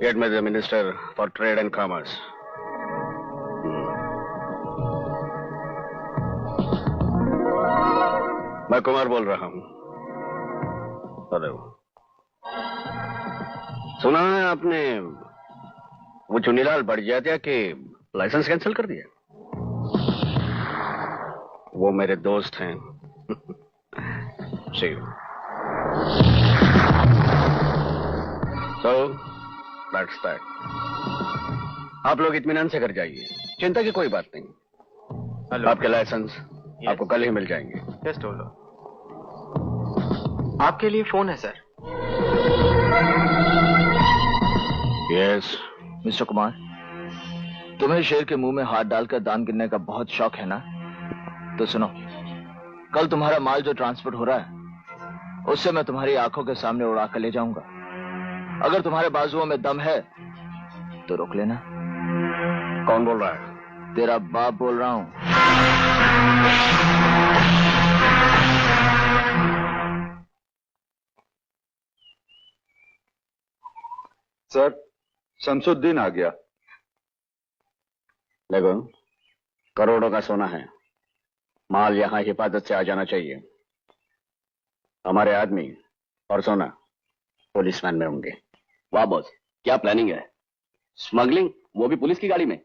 Get me the Minister for Trade and Commerce. मैं कुमार बोल रहा हूँ। हेलो। सुना है आपने वो चुनीलाल बड़जात्या के लाइसेंस कैंसिल कर दिया? वो मेरे दोस्त हैं। See you. So, that's that. आप लोग इत्मीनान से घर जाइए, चिंता की कोई बात नहीं। आपके लाइसेंस आपको कल ही मिल जाएंगे। Just hold. आपके लिए फोन है सर। यस मिस्टर कुमार, तुम्हें शेर के मुंह में हाथ डालकर दान गिनने का बहुत शौक है ना? तो सुनो, कल तुम्हारा माल जो ट्रांसपोर्ट हो रहा है उससे मैं तुम्हारी आंखों के सामने उड़ा कर ले जाऊंगा। अगर तुम्हारे बाजुओं में दम है तो रोक लेना। कौन बोल रहा है? तेरा बाप बोल रहा हूं। सर, शमसुद्दीन आ गया। देखो, करोड़ों का सोना है, माल यहां हिफाजत से आ जाना चाहिए। हमारे आदमी और सोना पुलिसमैन में होंगे। वाह बॉस, क्या प्लानिंग है? स्मगलिंग, वो भी पुलिस की गाड़ी में?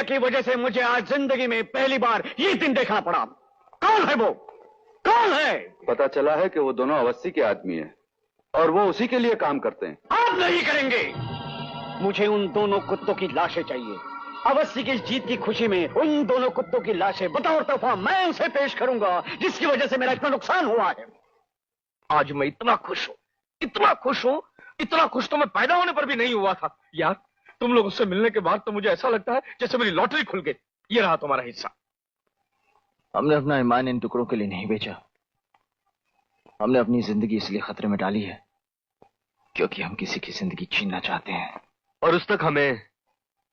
की वजह से मुझे आज जिंदगी में पहली बार ये दिन देखना पड़ा। कौन है वो? कौन है? पता चला है कि वो दोनों अवस्थी के आदमी हैं और वो उसी के लिए काम करते हैं। आप नहीं करेंगे। मुझे उन दोनों कुत्तों की लाशें चाहिए। अवस्थी की जीत की खुशी में उन दोनों कुत्तों की लाशें बतौर तोहफा मैं उसे पेश करूंगा, जिसकी वजह से मेरा इतना नुकसान हुआ है। आज मैं इतना खुश हूं, इतना खुश हूं, इतना खुश तो मैं पैदा होने पर भी नहीं हुआ था। यार तुम लोग उससे मिलने के बाद तो मुझे ऐसा लगता है जैसे मेरी लॉटरी खुल गई। ये रहा तुम्हारा हिस्सा। हमने अपना ईमान इन टुकड़ों के लिए नहीं बेचा। हमने अपनी जिंदगी इसलिए खतरे में डाली है क्योंकि हम किसी की जिंदगी छीनना चाहते हैं। और उस तक हमें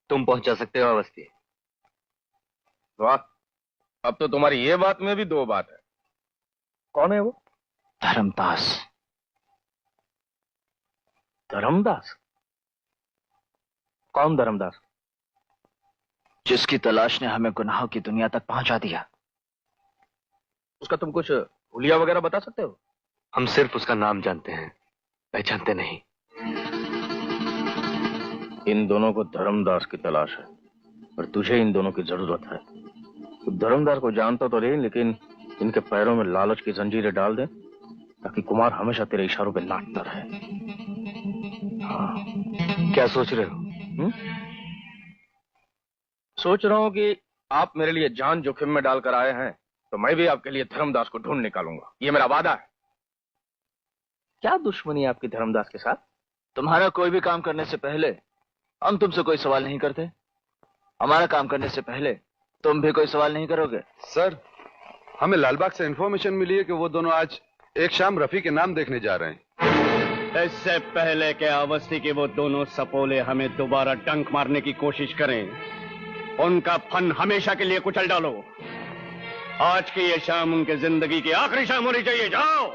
तुम पहुंचा सकते हो अवस्थी। वाह, अब तो तुम्हारी ये बात में भी दो बात है। कौन है वो? धर्मदास। धर्मदास? कौन धर्मदास? जिसकी तलाश ने हमें गुनाहों की दुनिया तक पहुंचा दिया। उसका तुम कुछ हुलिया वगैरह बता सकते हो? हम सिर्फ उसका नाम जानते हैं, पहचानते नहीं। इन दोनों को धर्मदास की तलाश है और तुझे इन दोनों की जरूरत है। तो धर्मदास को जानता तो नहीं, लेकिन इनके पैरों में लालच की जंजीरें डाल दे ताकि कुमार हमेशा तेरे इशारों पे नाचता रहे। हाँ, क्या सोच रहे हो? सोच रहा हूं कि आप मेरे लिए जान जोखिम में डालकर आए हैं तो मैं भी आपके लिए धर्मदास को ढूंढ निकालूंगा। ये मेरा वादा है। क्या दुश्मनी है आपकी धर्मदास के साथ? तुम्हारा कोई भी काम करने से पहले हम तुमसे कोई सवाल नहीं करते। हमारा काम करने से पहले तुम भी कोई सवाल नहीं करोगे। सर, हमें लालबाग से इंफॉर्मेशन मिली है कि वो दोनों आज एक शाम रफी के नाम देखने जा रहे हैं। इससे पहले कि अवस्थी के वो दोनों सपोले हमें दोबारा डंक मारने की कोशिश करें, उनका फन हमेशा के लिए कुचल डालो। आज की ये शाम उनके जिंदगी की आखिरी शाम होनी चाहिए। जाओ।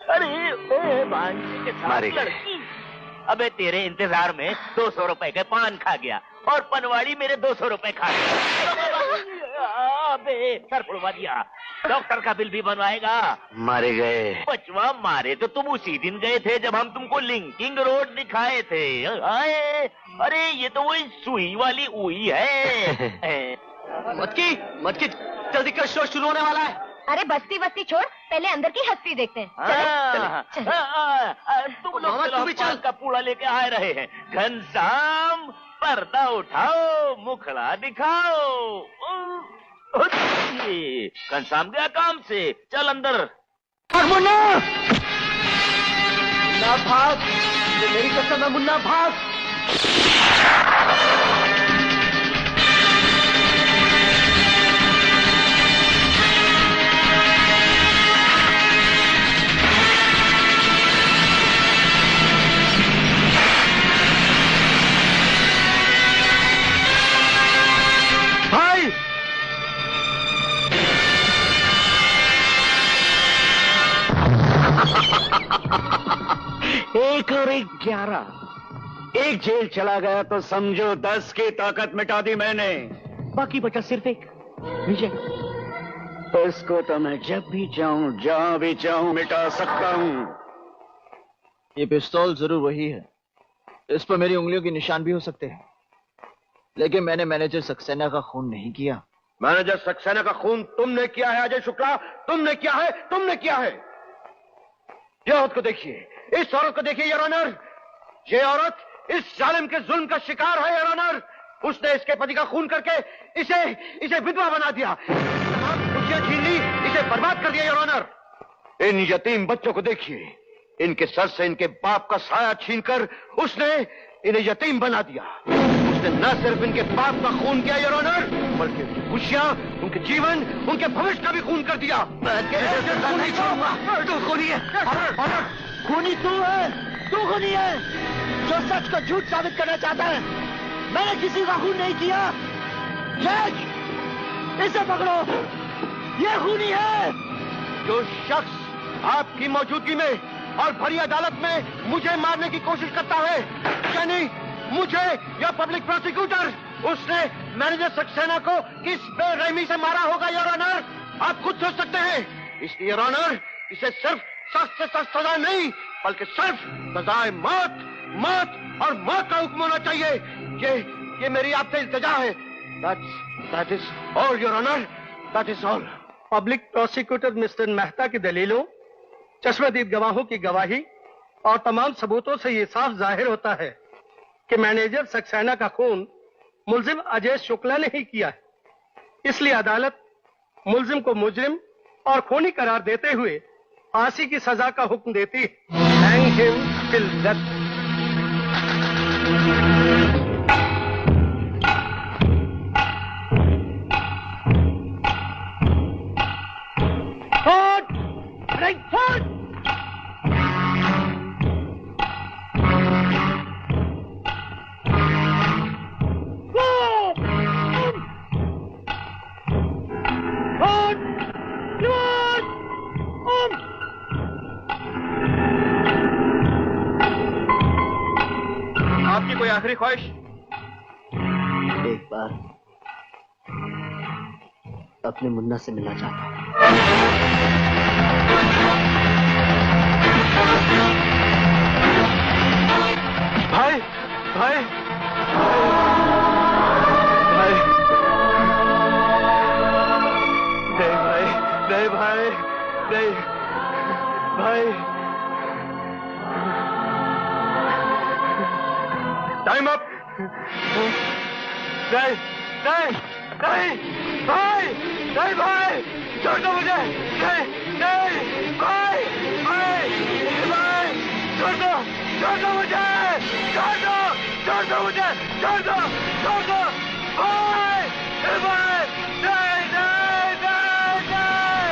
अरे भांजी के साथ लड़की। अबे तेरे इंतजार में 200 रुपए के पान खा गया और पनवाड़ी मेरे 200 रुपए खा गया। अबे सर फुड़वा दिया। डॉक्टर का बिल भी बनवाएगा। मारे गए। बचवा मारे तो तुम उसी दिन गए थे जब हम तुमको लिंकिंग रोड दिखाए थे। आए, अरे ये तो वही सुई वाली उई है। मटकी जल्दी कर, शो शुरू होने वाला है। अरे बस्ती बस्ती छोड़, पहले अंदर की हस्ती देखते हैं। तुम लोग पान का पूड़ा लेके आ रहे हैं। घनश्याम पर्दा उठाओ, मुखड़ा दिखाओ। घनश्याम गया काम से, चल अंदर। मुन्ना भाग, मेरी कसम है मुन्ना भाग। एक और एक 11, एक जेल चला गया तो समझो 10 की ताकत मिटा दी मैंने। बाकी बचा सिर्फ एक विजय। इसको तो मैं जब भी चाहूं, जहां भी चाहूं मिटा सकता हूं। ये पिस्तौल जरूर वही है, इस पर मेरी उंगलियों के निशान भी हो सकते हैं, लेकिन मैंने मैनेजर सक्सेना का खून नहीं किया। मैनेजर सक्सेना का खून तुमने किया है अजय शुक्ला, तुमने किया है, तुमने किया है। ये औरत को देखिए, इस औरत को देखिए योर ऑनर। ये औरत इस जालिम के जुल्म का शिकार है योर ऑनर। उसने इसके पति का खून करके इसे विधवा बना दिया, तमाम खुशियां छीन ली, इसे बर्बाद कर दिया योर ऑनर। इन यतीम बच्चों को देखिए, इनके सर से इनके बाप का साया छीनकर उसने इन्हें यतीम बना दिया। उसने न सिर्फ इनके बाप का खून किया योर ऑनर, बल्कि उनकी खुशियां, उनके जीवन, उनके भविष्य का भी खून कर दिया। खूनी तू है, तू खूनी है जो सच को झूठ साबित करना चाहता है। मैंने किसी का खून नहीं किया। जज, इसे पकड़ो, ये खूनी है। जो शख्स आपकी मौजूदगी में और भरी अदालत में मुझे मारने की कोशिश करता है, यानी मुझे या पब्लिक प्रोसिक्यूटर, उसने मैनेजर सक्सेना को किस बेरहमी से मारा होगा योर ऑनर, आप खुद सोच सकते हैं। इसलिए योर ऑनर, इसे सिर्फ सख्त से सख्त सजा नहीं, बल्कि सिर्फ सजाए मौत, मौत और मौत का हुक्म होना चाहिए। ये मेरी आपसे इल्तिजा है। That is all, Your Honor. That is all. Public prosecutor mister Mehta की दलीलों, चश्मदीद गवाहों की गवाही और तमाम सबूतों से ये साफ जाहिर होता है कि मैनेजर सक्सेना का खून मुल्जिम अजय शुक्ला ने ही किया है। इसलिए अदालत मुल्जिम को मुजरिम और खूनी करार देते हुए फांसी की सजा का हुक्म देती है। Hang him till death. Right foot! आपकी कोई आखिरी ख्वाहिश? एक बार अपने मुन्ना से मिलना चाहता हूं। भाई, भाई, भाई, नहीं भाई, नहीं भाई, नहीं भाई, टाइम अप। नहीं, नहीं, नहीं, भाई, नहीं भाई, छोड़ दो मुझे, नहीं, नहीं, भाई, भाई, भाई, छोड़ दो मुझे, छोड़ दो मुझे, छोड़ दो, भाई, भाई, नहीं, नहीं, नहीं, नहीं।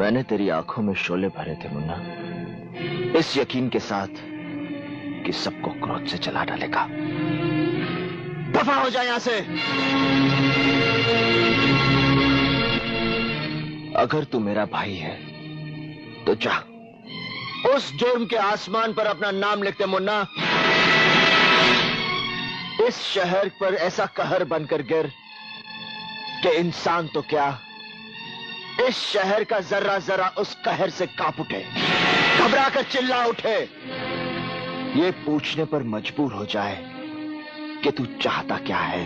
मैंने तेरी आंखों में शोले भरे थे मुन्ना, इस यकीन के साथ कि सबको क्रोध से जला डालेगा। दफा हो जाए यहां से। अगर तू मेरा भाई है तो जा, उस जुर्म के आसमान पर अपना नाम लिखते मुन्ना। इस शहर पर ऐसा कहर बनकर गिर कि इंसान तो क्या, इस शहर का जर्रा जरा उस कहर से कांप उठे, घबरा कर चिल्ला उठे, ये पूछने पर मजबूर हो जाए कि तू चाहता क्या है।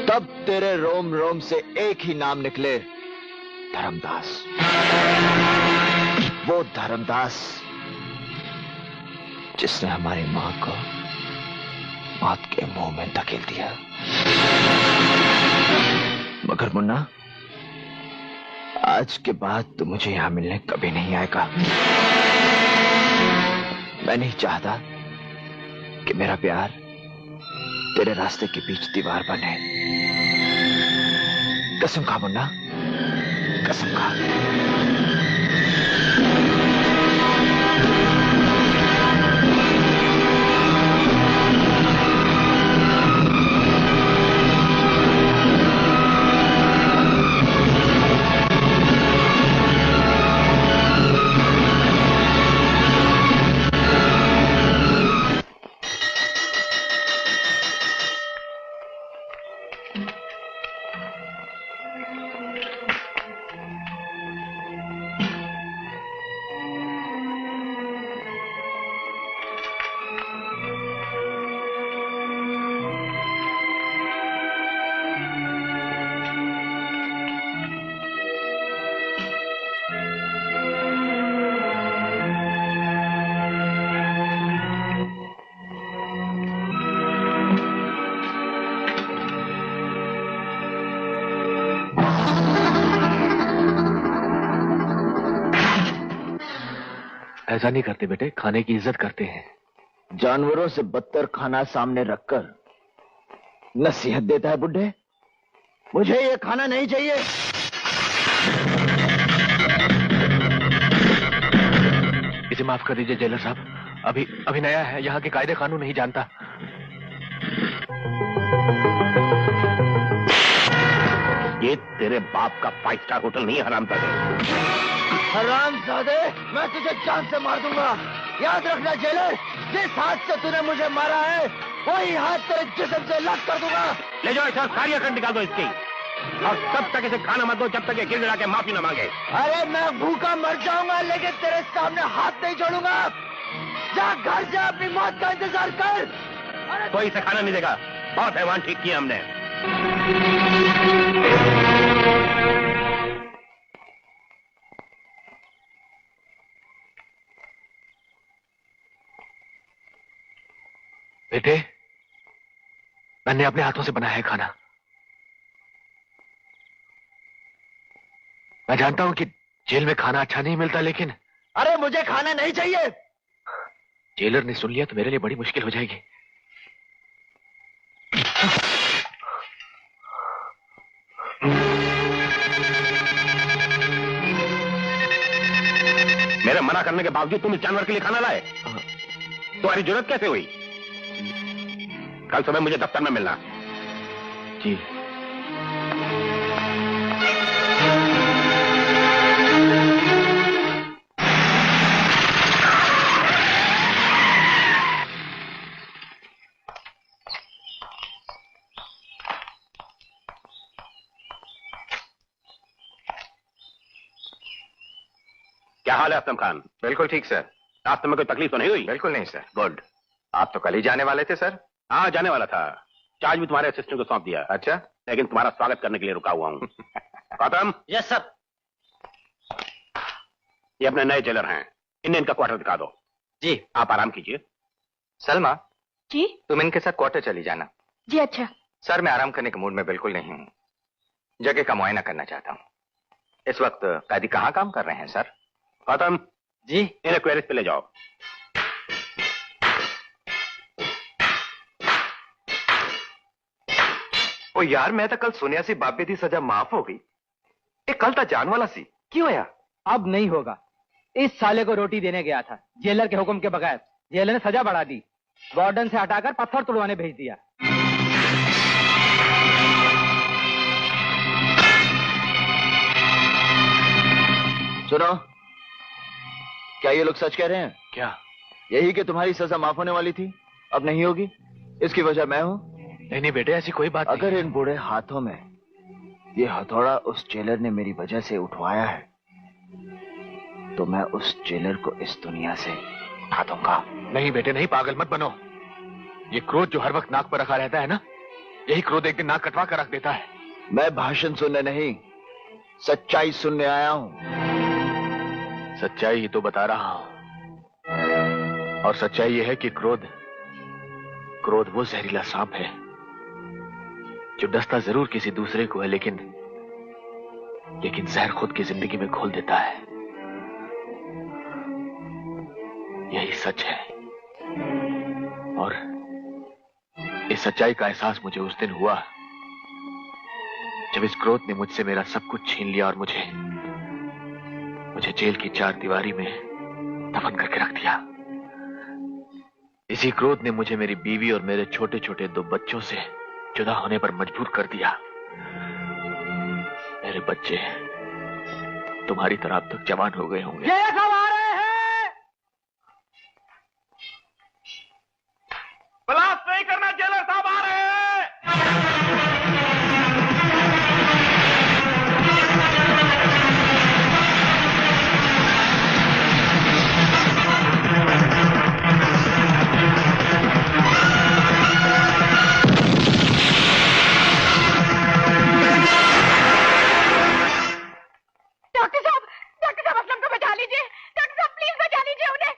तब तेरे रोम रोम से एक ही नाम निकले, धर्मदास। वो धर्मदास जिसने हमारी मां को मौत के मुंह में धकेल दिया। मगर मुन्ना, आज के बाद तू मुझे यहां मिलने कभी नहीं आएगा। मैं नहीं चाहता कि मेरा प्यार तेरे रास्ते के बीच दीवार बने। कसम खा मुन्ना, कसम खा। ऐसा नहीं करते बेटे, खाने की इज्जत करते हैं। जानवरों से बदतर खाना सामने रखकर नसीहत देता है बुड्ढे। मुझे ये खाना नहीं चाहिए। इसे माफ कर दीजिए जेलर साहब, अभी नया है, यहाँ के कायदे कानून नहीं जानता। ये तेरे बाप का 5 स्टार होटल नहीं, हरामजादे। हरामजादे, मैं तुझे जान से मार दूंगा। याद रखना जेलर, जिस हाथ से तूने मुझे मारा है वही हाथ तेरे जिस्म से अलग कर दूंगा। ले जाओ इसे, सारी अकड़ निकाल दो इसकी, और तब तक इसे खाना मत दो जब तक ये गिड़गिड़ा के माफी न मांगे। अरे मैं भूखा मर जाऊंगा लेकिन तेरे सामने हाथ नहीं जोड़ूंगा। जा घर जा, अपनी मौत का इंतजार कर। कोई इसे खाना नहीं देगा, बहुत हैवान ठीक किया हमने। बेटे, मैंने अपने हाथों से बनाया है खाना। मैं जानता हूं कि जेल में खाना अच्छा नहीं मिलता, लेकिन अरे मुझे खाना नहीं चाहिए। जेलर ने सुन लिया तो मेरे लिए बड़ी मुश्किल हो जाएगी। मेरे मना करने के बावजूद तुम इस जानवर के लिए खाना लाए? तुम्हारी जरूरत कैसे हुई? कल सुबह मुझे दफ्तर में मिलना। जी। क्या हाल है असलम खान? बिल्कुल ठीक सर। रास्ते में कोई तकलीफ तो नहीं हुई? बिल्कुल नहीं सर। गुड। आप तो कल ही जाने वाले थे सर। हाँ, जाने वाला था। चार्ज भी तुम्हारे असिस्टेंट को सौंप दिया। अच्छा, लेकिन तुम्हारा स्वागत करने के लिए रुका हुआ हूँ। गौतम। Yes sir. ये अपने नए जेलर हैं, इन्हें इनका क्वार्टर दिखा दो। जी। आप आराम कीजिए। सलमा, जी तुम इनके साथ क्वार्टर चली जाना। जी। अच्छा सर, मैं आराम करने के मूड में बिल्कुल नहीं हूँ। जगह का मुआयना करना चाहता हूँ। इस वक्त कैदी कहाँ काम कर रहे हैं सर? गौतम जी। इन्हें क्वेरीज पे ले जाओ। ओ यार, मैं तो कल सुनिया सी बाबे दी सजा माफ हो गई। एक कल था जान वाला सी क्यों होया? अब नहीं होगा। इस साले को रोटी देने गया था, जेलर के हुक्म के बगैर। जेलर ने सजा बढ़ा दी, वार्डन से हटाकर पत्थर तुड़वाने भेज दिया। सुनो, क्या ये लोग सच कह रहे हैं? क्या? यही कि तुम्हारी सजा माफ होने वाली थी, अब नहीं होगी? इसकी वजह मैं हूं? नहीं बेटे, ऐसी कोई बात अगर इन बूढ़े हाथों में ये हथौड़ा उस जेलर ने मेरी वजह से उठवाया है, तो मैं उस जेलर को इस दुनिया से उठा दूंगा। नहीं बेटे नहीं, पागल मत बनो। ये क्रोध जो हर वक्त नाक पर रखा रहता है ना, यही क्रोध एक दिन नाक कटवा कर रख देता है। मैं भाषण सुनने नहीं, सच्चाई सुनने आया हूं। सच्चाई ही तो बता रहा हूं, और सच्चाई यह है कि क्रोध वो जहरीला सांप है जो डसता जरूर किसी दूसरे को है, लेकिन जहर खुद की जिंदगी में घोल देता है। यही सच है, और इस सच्चाई का एहसास मुझे उस दिन हुआ जब इस क्रोध ने मुझसे मेरा सब कुछ छीन लिया और मुझे जेल की 4 दीवारी में दफन करके रख दिया। इसी क्रोध ने मुझे मेरी बीवी और मेरे छोटे छोटे 2 बच्चों से जुदा होने पर मजबूर कर दिया। मेरे बच्चे तुम्हारी तरह अब तक जवान हो गए होंगे। ये सब आ रहे हैं। ब्लास्ट नहीं करना, जेलर साहब आ रहे हैं। डॉक्टर साहब असलम को बचा लीजिए। डॉक्टर साहब प्लीज बचा लीजिए उन्हें।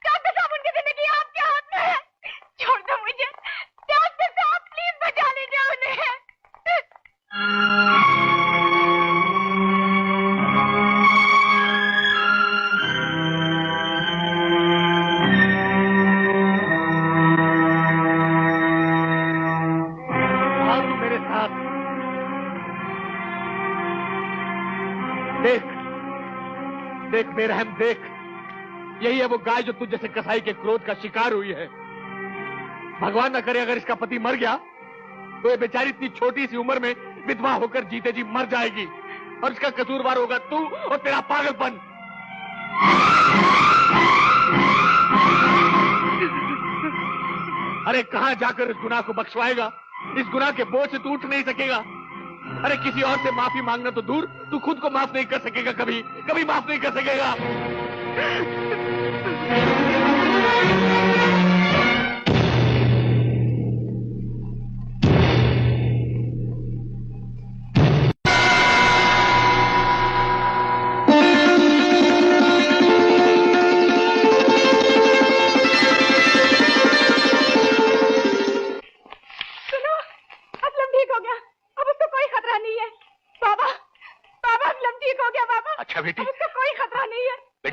डॉक्टर साहब उनकी जिंदगी आपके हाथ में है, छोड़ दो मुझे। डॉक्टर साहब प्लीज बचा लीजिए उन्हें। आओ मेरे साथ। देख बेरहम, देख, यही है वो गाय जो तुझ जैसे कसाई के क्रोध का शिकार हुई है। भगवान न करे अगर इसका पति मर गया तो ये बेचारी इतनी छोटी सी उम्र में विधवा होकर जीते जी मर जाएगी, और इसका कसूरवार होगा तू और तेरा पागलपन। अरे कहां जाकर इस गुनाह को बख्शवाएगा? इस गुनाह के बोझ से तू उठ नहीं सकेगा। अरे किसी और से माफी मांगना तो दूर, तू खुद को माफ नहीं कर सकेगा, कभी कभी माफ नहीं कर सकेगा।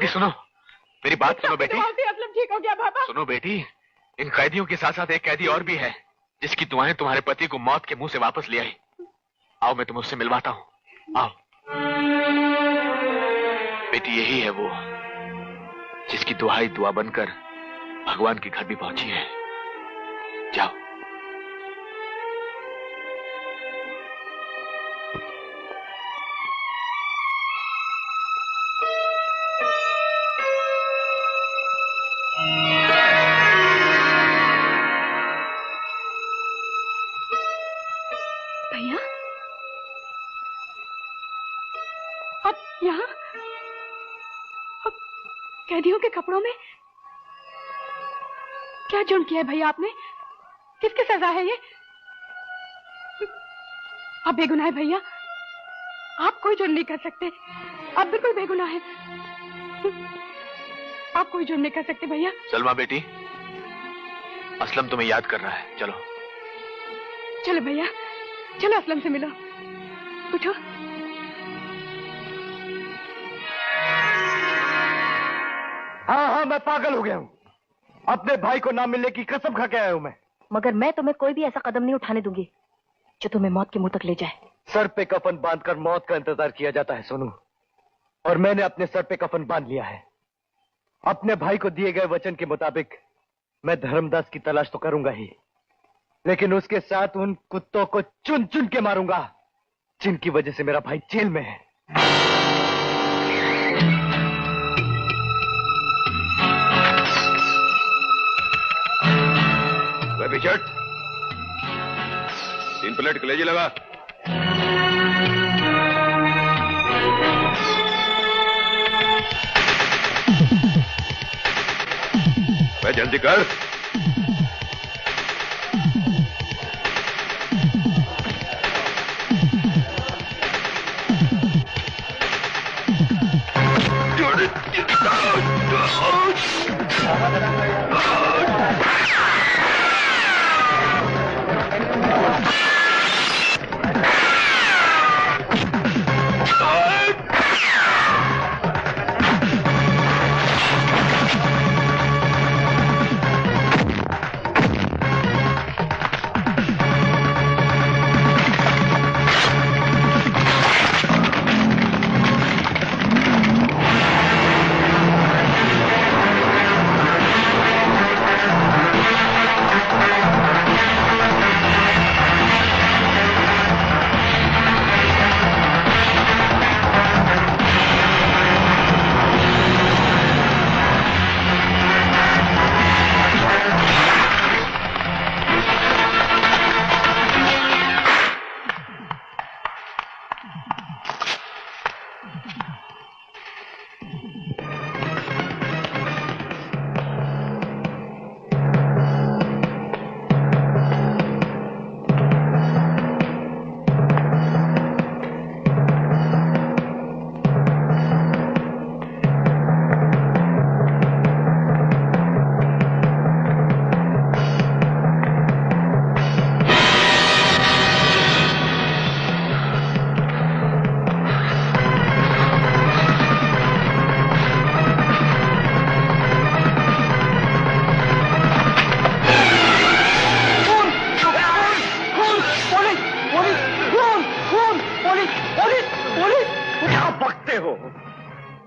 सुनो, मेरी बात सुनो बेटी। असलम ठीक हो गया बाबा। सुनो बेटी, इन कैदियों के साथ साथ एक कैदी और भी है जिसकी दुआएं तुम्हारे पति को मौत के मुंह से वापस ले आई। आओ मैं तुम्हें उससे मिलवाता हूं। आओ बेटी, यही है वो जिसकी दुहाई दुआ बनकर भगवान के घर भी पहुंची है। जाओ। भैया, अब यहाँ कैदियों के कपड़ों में क्या जुर्म किया है भैया आपने? किसकी सजा है ये? आप बेगुनाह है भैया, आप कोई जुर्म नहीं कर सकते। आप बिल्कुल बेगुनाह है, आप कोई जुर्म नहीं कर सकते भैया। सलमा बेटी, असलम तुम्हें याद कर रहा है, चलो। चलो भैया, चलो असलम से मिलो। उठो। हाँ, मैं पागल हो गया हूँ। अपने भाई को ना मिलने की कसम खा के आया हूँ मैं। मगर मैं तुम्हें कोई भी ऐसा कदम नहीं उठाने दूंगी जो तुम्हें मौत के मुंह तक ले जाए। सर पे कफन बांधकर मौत का इंतजार किया जाता है सोनू, और मैंने अपने सर पे कफन बांध लिया है। अपने भाई को दिए गए वचन के मुताबिक मैं धर्मदास की तलाश तो करूंगा ही, लेकिन उसके साथ उन कुत्तों को चुन चुन के मारूंगा जिनकी वजह से मेरा भाई जेल में है। बिचट, 3 प्लेट कलेजी लगा। भाई जल्दी कर।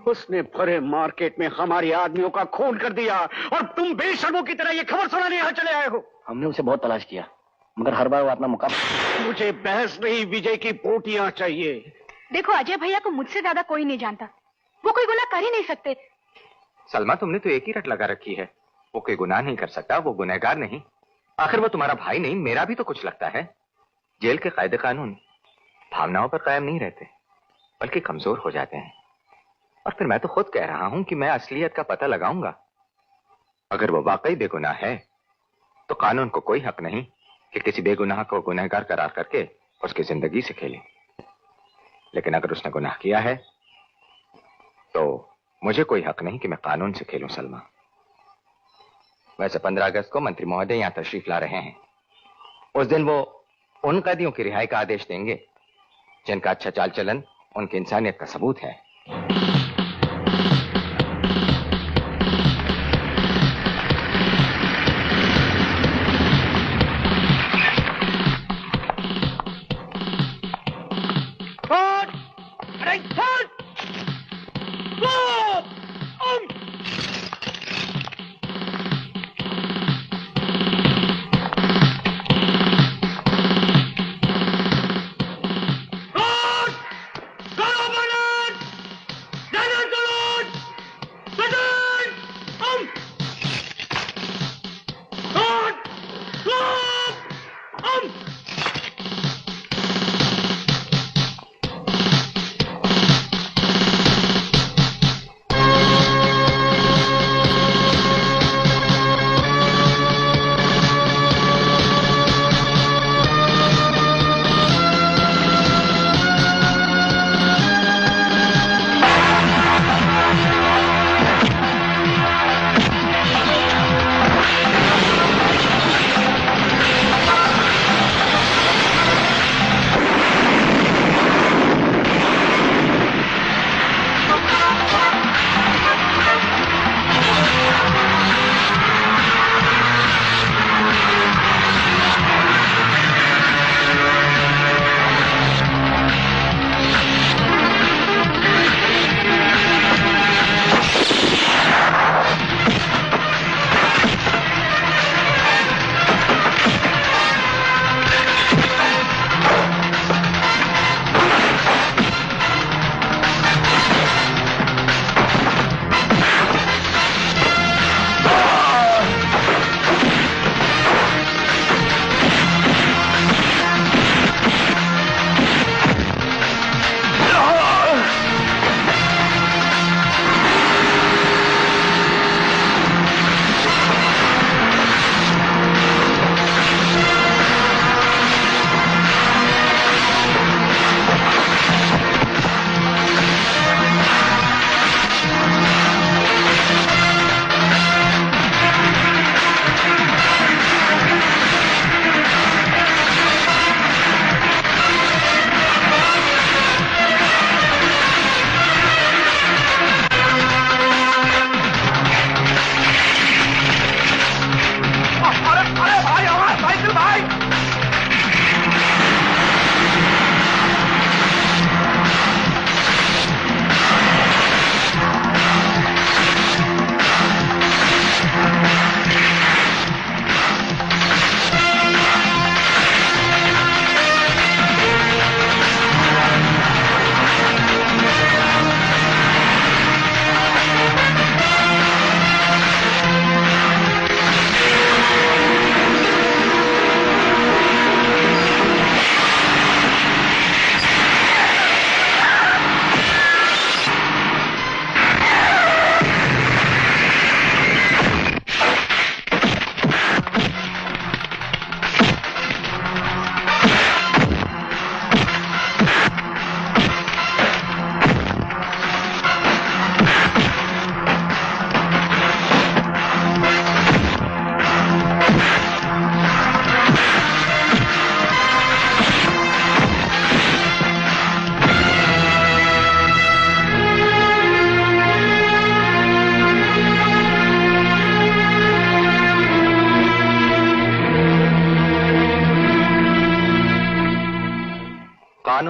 उसने भरे मार्केट में हमारे आदमियों का खून कर दिया और तुम बेशर्मों की तरह ये खबर सुनाने यहाँ चले आए हो। हमने उसे बहुत तलाश किया मगर हर बार वो अपना मुकाबला। मुझे बहस नहीं, विजय की बोटियां चाहिए। देखो अजय भैया को मुझसे ज्यादा कोई नहीं जानता, वो कोई गुनाह कर ही नहीं सकते। सलमा तुमने तो एक ही रट लगा रखी है, वो कोई गुनाह नहीं कर सकता, वो गुनहगार नहीं। आखिर वो तुम्हारा भाई नहीं, मेरा भी तो कुछ लगता है। जेल के कायदे कानून भावनाओं पर कायम नहीं रहते बल्कि कमजोर हो जाते हैं। और फिर मैं तो खुद कह रहा हूं कि मैं असलियत का पता लगाऊंगा। अगर वो वाकई बेगुनाह है तो कानून को कोई हक नहीं कि किसी बेगुनाह को गुनहगार करार करके उसकी जिंदगी से खेले। लेकिन अगर उसने गुनाह किया है तो मुझे कोई हक नहीं कि मैं कानून से खेलूं। सलमा, वैसे 15 अगस्त को मंत्री महोदय यहां तशरीफ ला रहे हैं। उस दिन वो उन कैदियों की रिहाई का आदेश देंगे जिनका अच्छा चाल चलन उनकी इंसानियत का सबूत है।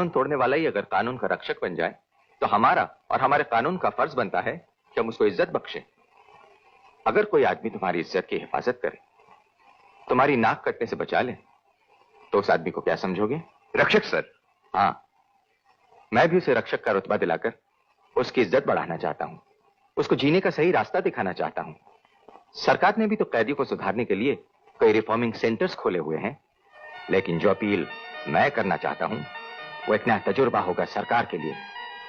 कानून तोड़ने वाला ही अगर कानून का रक्षक बन जाए तो हमारा और हमारे कानून का फर्ज बनता है कि हम उसको इज्जत बख्शे। अगर कोई आदमी तुम्हारी इज्जत की हिफाजत करे, तुम्हारी नाक कटने से बचा ले, तो उस आदमी को क्या समझोगे? रक्षक सर। हाँ, मैं भी उसे रक्षक का रुतबा दिलाकर उसकी इज्जत बढ़ाना चाहता हूं, उसको जीने का सही रास्ता दिखाना चाहता हूं। सरकार ने भी तो कैदियों को सुधारने के लिए कई रिफॉर्मिंग सेंटर्स खोले हुए हैं, लेकिन जो अपील मैं करना चाहता हूं वो एक नया तजुर्बा होगा सरकार के लिए,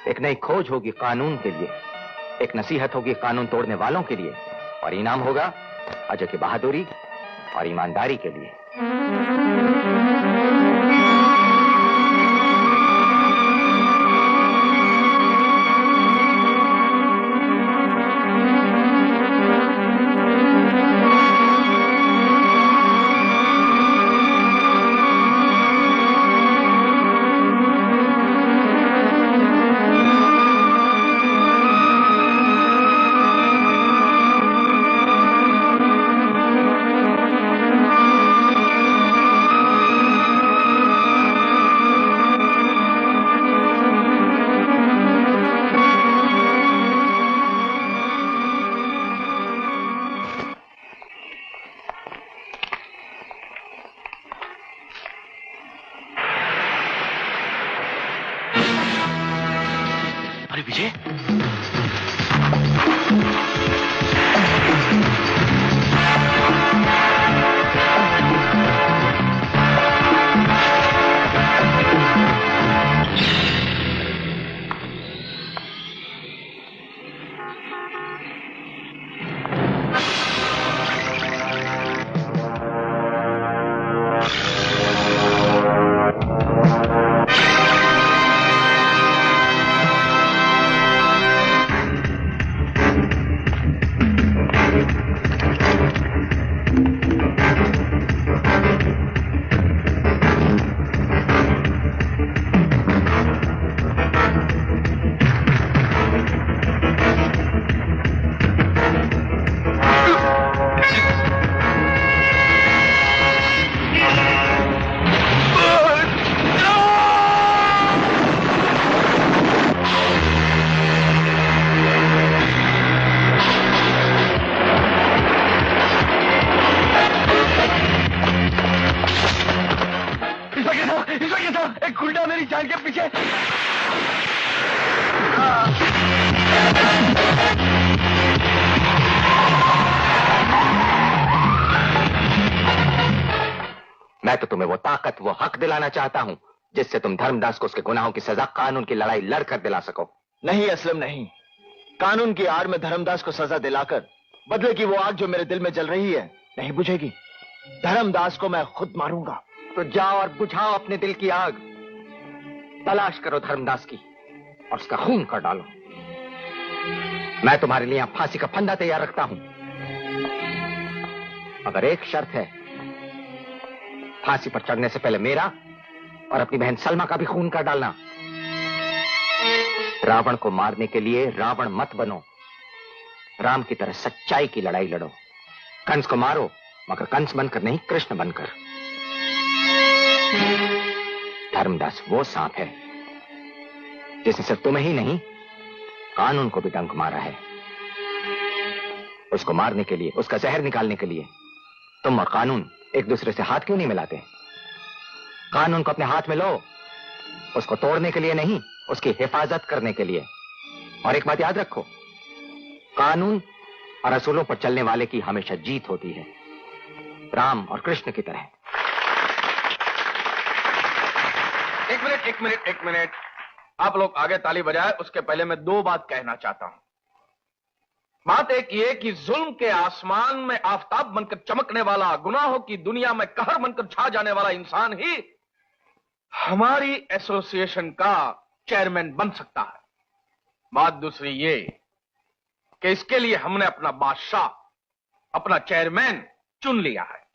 एक नई खोज होगी कानून के लिए, एक नसीहत होगी कानून तोड़ने वालों के लिए, और इनाम होगा अजय की बहादुरी और ईमानदारी के लिए। मैं तो तुम्हें वो ताकत, वो हक दिलाना चाहता हूं जिससे तुम धर्मदास को उसके गुनाहों की सजा कानून की लड़ाई लड़कर दिला सको। नहीं असलम नहीं, कानून की आड़ में धर्मदास को सजा दिलाकर बदले की वो आग जो मेरे दिल में जल रही है नहीं बुझेगी। धर्मदास को मैं खुद मारूंगा। तो जाओ और बुझाओ अपने दिल की आग, तलाश करो धर्मदास की और उसका खून कर डालो। मैं तुम्हारे लिए यहां फांसी का फंदा तैयार रखता हूं, मगर एक शर्त है, फांसी पर चढ़ने से पहले मेरा और अपनी बहन सलमा का भी खून कर डालना। रावण को मारने के लिए रावण मत बनो, राम की तरह सच्चाई की लड़ाई लड़ो। कंस को मारो, मगर कंस बनकर नहीं, कृष्ण बनकर। धर्मदास वो सांप है जिसने सिर्फ तुम्हें ही नहीं कानून को भी डंक मारा है। उसको मारने के लिए, उसका जहर निकालने के लिए तुम और कानून एक दूसरे से हाथ क्यों नहीं मिलाते? कानून को अपने हाथ में लो, उसको तोड़ने के लिए नहीं, उसकी हिफाजत करने के लिए। और एक बात याद रखो, कानून और असूलों पर चलने वाले की हमेशा जीत होती है, राम और कृष्ण की तरह। एक मिनट, आप लोग आगे ताली बजाए उसके पहले मैं दो बात कहना चाहता हूं। बात एक ये कि जुल्म के आसमान में आफताब बनकर चमकने वाला, गुनाहों की दुनिया में कहर बनकर छा जाने वाला इंसान ही हमारी एसोसिएशन का चेयरमैन बन सकता है। बात दूसरी ये कि इसके लिए हमने अपना बादशाह, अपना चेयरमैन चुन लिया है।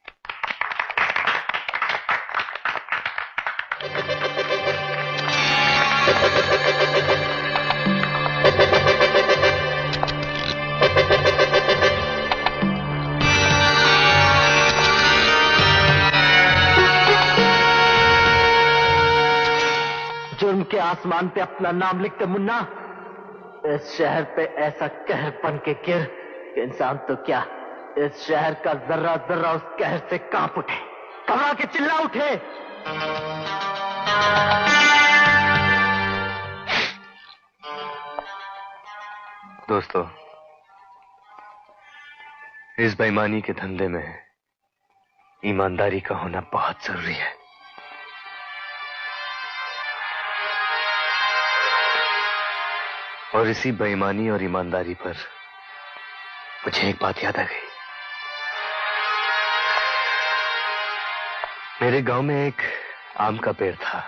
जुर्म आसमान पे अपना नाम लिखते मुन्ना, इस शहर पे ऐसा कहर बन के गिर कि इंसान तो क्या, इस शहर का जर्रा जर्रा उस कहर से कांप उठे, घबरा के चिल्ला उठे। दोस्तों, इस बेईमानी के धंधे में ईमानदारी का होना बहुत जरूरी है। और इसी बेईमानी और ईमानदारी पर मुझे एक बात याद आ गई। मेरे गांव में एक आम का पेड़ था।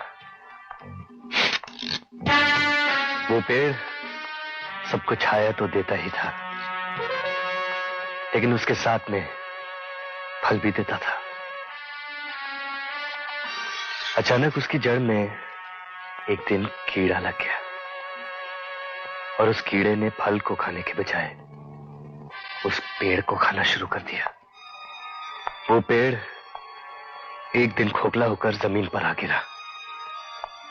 वो पेड़ सबको छाया तो देता ही था, लेकिन उसके साथ में फल भी देता था। अचानक उसकी जड़ में एक दिन कीड़ा लग गया और उस कीड़े ने फल को खाने के बजाय उस पेड़ को खाना शुरू कर दिया। वो पेड़ एक दिन खोखला होकर जमीन पर आ गिरा।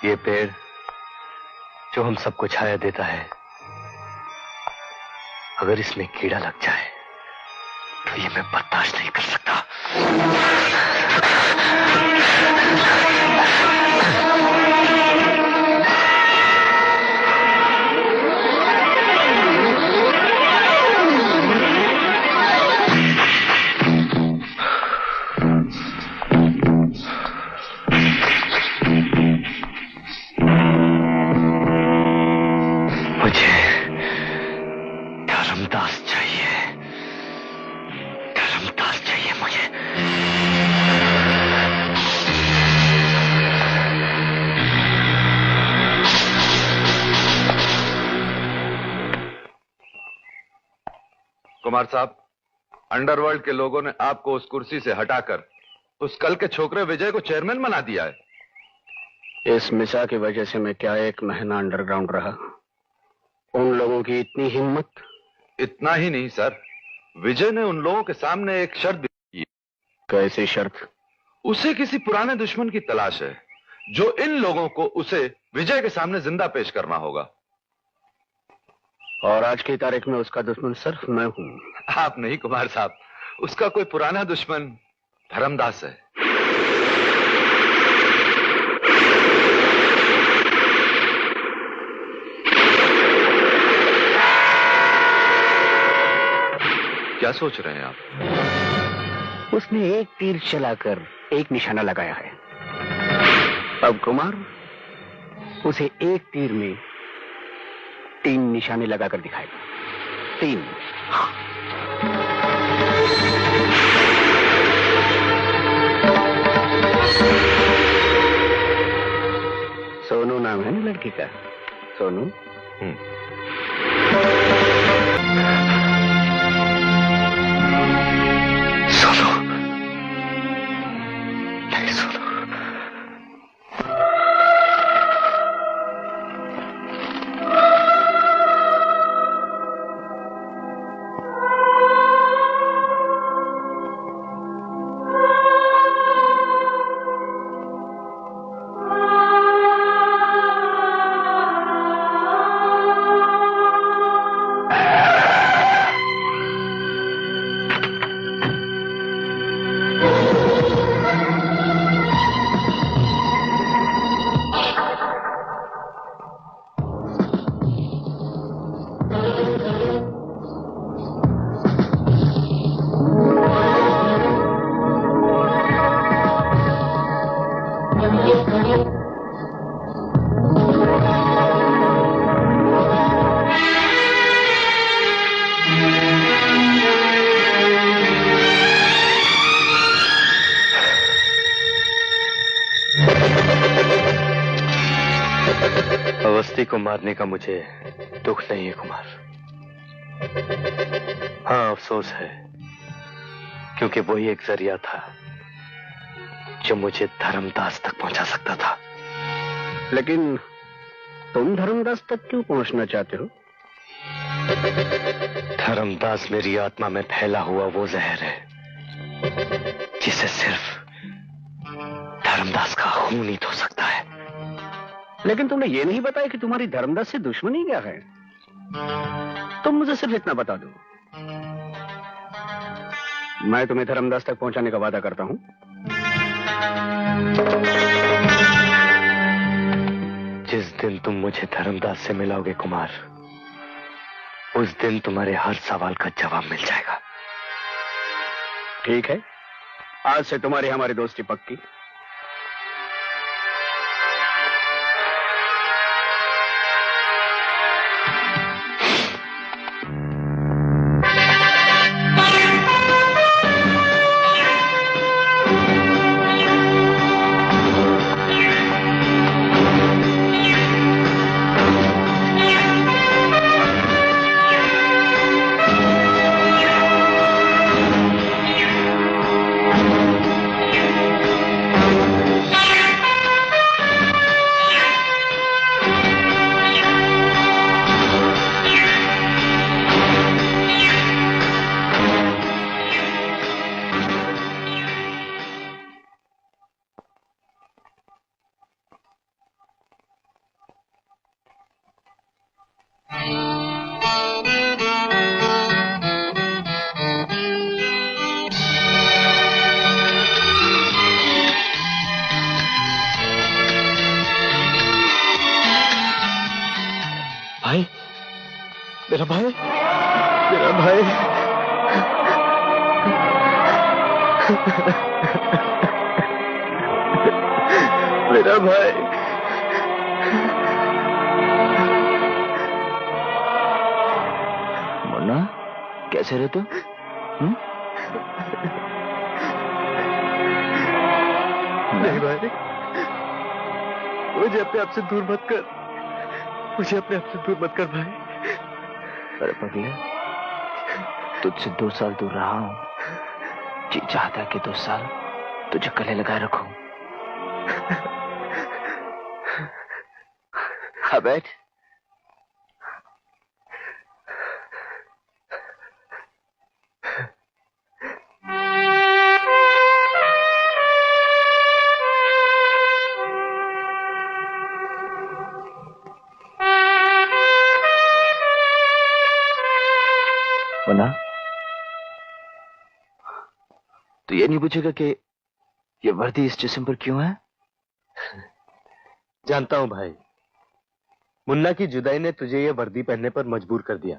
ये पेड़ जो हम सबको छाया देता है, अगर इसमें कीड़ा लग जाए तो ये मैं बर्दाश्त नहीं कर सकता। कुमार साहब, अंडरवर्ल्ड के लोगों ने आपको उस कुर्सी से हटाकर उस कल के छोकरे विजय को चेयरमैन बना दिया है। इस मिसा की वजह से मैं क्या एक महीना अंडरग्राउंड रहा। उन लोगों की इतनी हिम्मत। इतना ही नहीं सर, विजय ने उन लोगों के सामने एक शर्त भी की। कैसी शर्त? उसे किसी पुराने दुश्मन की तलाश है, जो इन लोगों को उसे विजय के सामने जिंदा पेश करना होगा। और आज की तारीख में उसका दुश्मन सिर्फ मैं हूं। आप नहीं कुमार साहब, उसका कोई पुराना दुश्मन धर्मदास है। क्या सोच रहे हैं आप? उसने एक तीर चलाकर एक निशाना लगाया है। अब कुमार उसे एक तीर में 3 निशाने लगाकर दिखाएगा। 3। हाँ। सोनू नाम है ना लड़की का? सोनू। सोनू नहीं, सोनू। अवस्थी को मारने का मुझे दुख नहीं है कुमार। हाँ, अफसोस है, क्योंकि वही एक जरिया था जो मुझे धर्मदास तक पहुंचा सकता था। लेकिन तुम धर्मदास तक क्यों पहुंचना चाहते हो? धर्मदास मेरी आत्मा में फैला हुआ वो जहर है जिसे सिर्फ धर्मदास का खून ही धो सकता है। लेकिन तुमने ये नहीं बताया कि तुम्हारी धर्मदास से दुश्मनी क्या है। तुम मुझे सिर्फ इतना बता दो, मैं तुम्हें धर्मदास तक पहुंचाने का वादा करता हूं। जिस दिन तुम मुझे धर्मदास से मिलाओगे कुमार, उस दिन तुम्हारे हर सवाल का जवाब मिल जाएगा। ठीक है, आज से तुम्हारी हमारी दोस्ती पक्की। मेरा भाई, मेरा भाई, मेरा भाई। मुन्ना, कैसे रहे तुम? नहीं भाई, मुझे अपने आप से दूर मत कर, मुझे अपने आप से दूर मत कर भाई। अरे पगले, तुझसे 2 साल दूर रहा हूं, जी चाहता है कि 2 साल तुझे गले लगाए रखूं। हाँ बैठ। मुन्ना, तो ये नहीं पूछेगा कि ये वर्दी इस जिस्म पर क्यों है? जानता हूं भाई, मुन्ना की जुदाई ने तुझे ये वर्दी पहनने पर मजबूर कर दिया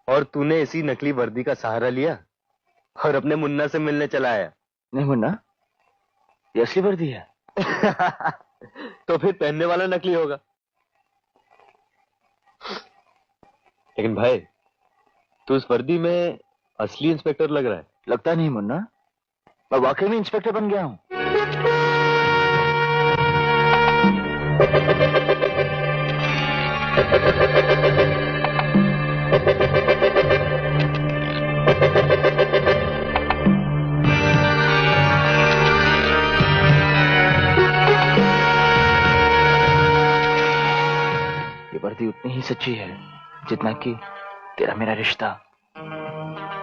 और तूने इसी नकली वर्दी का सहारा लिया और अपने मुन्ना से मिलने चला आया। नहीं मुन्ना, ये असली वर्दी है। तो फिर पहनने वाला नकली होगा। लेकिन भाई, तू उस वर्दी में असली इंस्पेक्टर लग रहा है। लगता नहीं मुन्ना, मैं वाकई में इंस्पेक्टर बन गया हूं। ये वर्दी उतनी ही सच्ची है जितना कि तेरा मेरा रिश्ता।